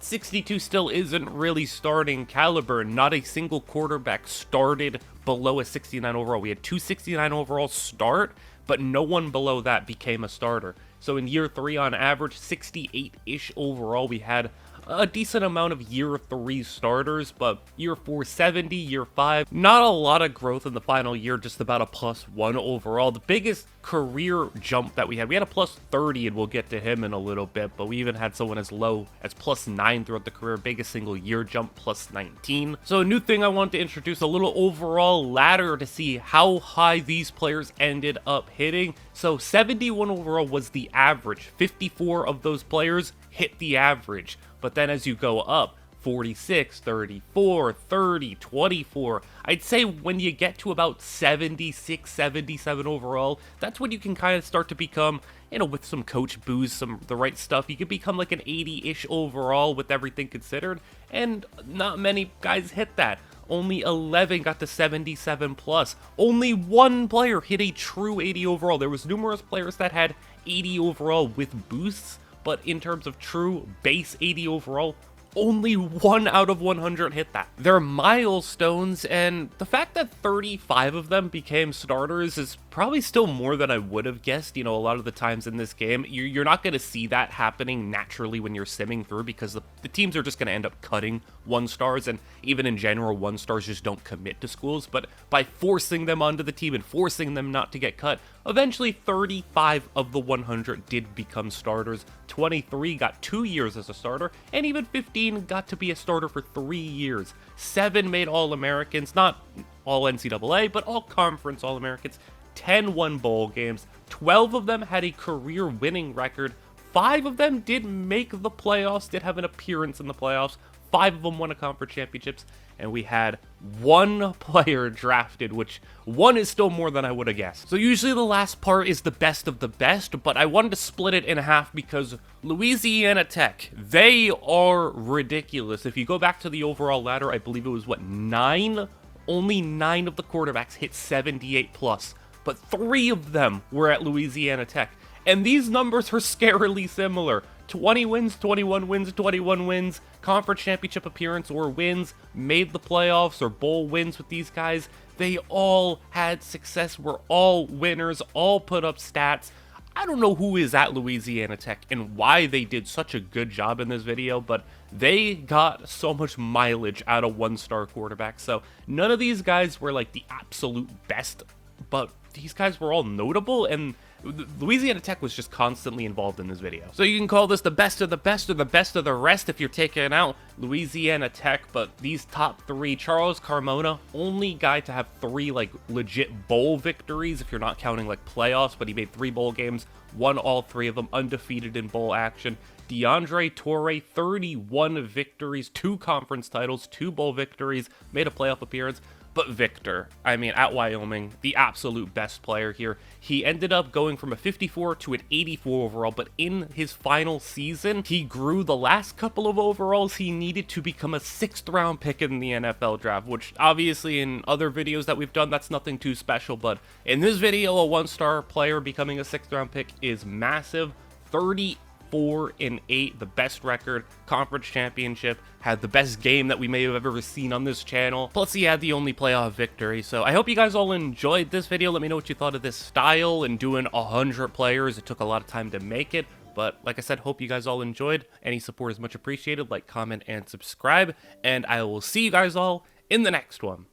62 still isn't really starting caliber. Not a single quarterback started below a 69 overall. We had 2 69 overall start, but no one below that became a starter. So in year 3 on average, 68-ish overall, we had a decent amount of year 3 starters, but year 4, 70, year 5, not a lot of growth in the final year, just about a +1 overall. The biggest career jump that we had a +30, and we'll get to him in a little bit, but we even had someone as low as +9 throughout the career. Biggest single year jump, +19. So a new thing I want to introduce, a little overall ladder to see how high these players ended up hitting. So 71 overall was the average. 54 of those players hit the average. But then as you go up, 46, 34, 30, 24, I'd say when you get to about 76, 77 overall, that's when you can kind of start to become, you know, with some coach boost, the right stuff, you can become like an 80-ish overall with everything considered, and not many guys hit that. Only 11 got to 77 plus. Only 1 player hit a true 80 overall. There was numerous players that had 80 overall with boosts, but in terms of true base 80 overall, only 1 out of 100 hit that. They're milestones, and the fact that 35 of them became starters is probably still more than I would have guessed. You know, a lot of the times in this game, you're not going to see that happening naturally when you're simming through, because the teams are just going to end up cutting 1-stars, and even in general, 1-stars just don't commit to schools. But by forcing them onto the team and forcing them not to get cut, eventually 35 of the 100 did become starters. 23 got 2 years as a starter, and even 15 got to be a starter for 3 years. 7 made All-Americans, not all NCAA, but all conference All-Americans. 10 won bowl games, 12 of them had a career winning record, 5 of them did make the playoffs, did have an appearance in the playoffs, 5 of them won a conference championships, and we had 1 player drafted, which 1 is still more than I would have guessed. So usually the last part is the best of the best, but I wanted to split it in half because Louisiana Tech, they are ridiculous. If you go back to the overall ladder, I believe it was, what, 9? Only 9 of the quarterbacks hit 78 plus, but 3 of them were at Louisiana Tech. And these numbers are scarily similar. 20 wins, 21 wins, 21 wins, conference championship appearance or wins, made the playoffs or bowl wins with these guys. They all had success, were all winners, all put up stats. I don't know who is at Louisiana Tech and why they did such a good job in this video, but they got so much mileage out of 1-star quarterbacks. So none of these guys were like the absolute best, but these guys were all notable, and Louisiana Tech was just constantly involved in this video. So you can call this the best of the best or the best of the rest if you're taking out Louisiana Tech, but these top 3, Charles Carmona, only guy to have 3 like legit bowl victories if you're not counting like playoffs, but he made 3 bowl games, won all 3 of them, undefeated in bowl action. DeAndre Torrey, 31 victories, 2 conference titles, 2 bowl victories, made a playoff appearance. But Victor, I mean, at Wyoming, the absolute best player here. He ended up going from a 54 to an 84 overall, but in his final season, he grew the last couple of overalls he needed to become a 6th round pick in the NFL draft, which obviously in other videos that we've done, that's nothing too special, but in this video, a 1-star player becoming a 6th round pick is massive. 34-8, the best record, conference championship, had the best game that we may have ever seen on this channel, plus he had the only playoff victory. So I hope you guys all enjoyed this video. Let me know what you thought of this style and doing 100 players. It took a lot of time to make it, but like I said, hope you guys all enjoyed. Any support is much appreciated. Like, comment, and subscribe, and I will see you guys all in the next one.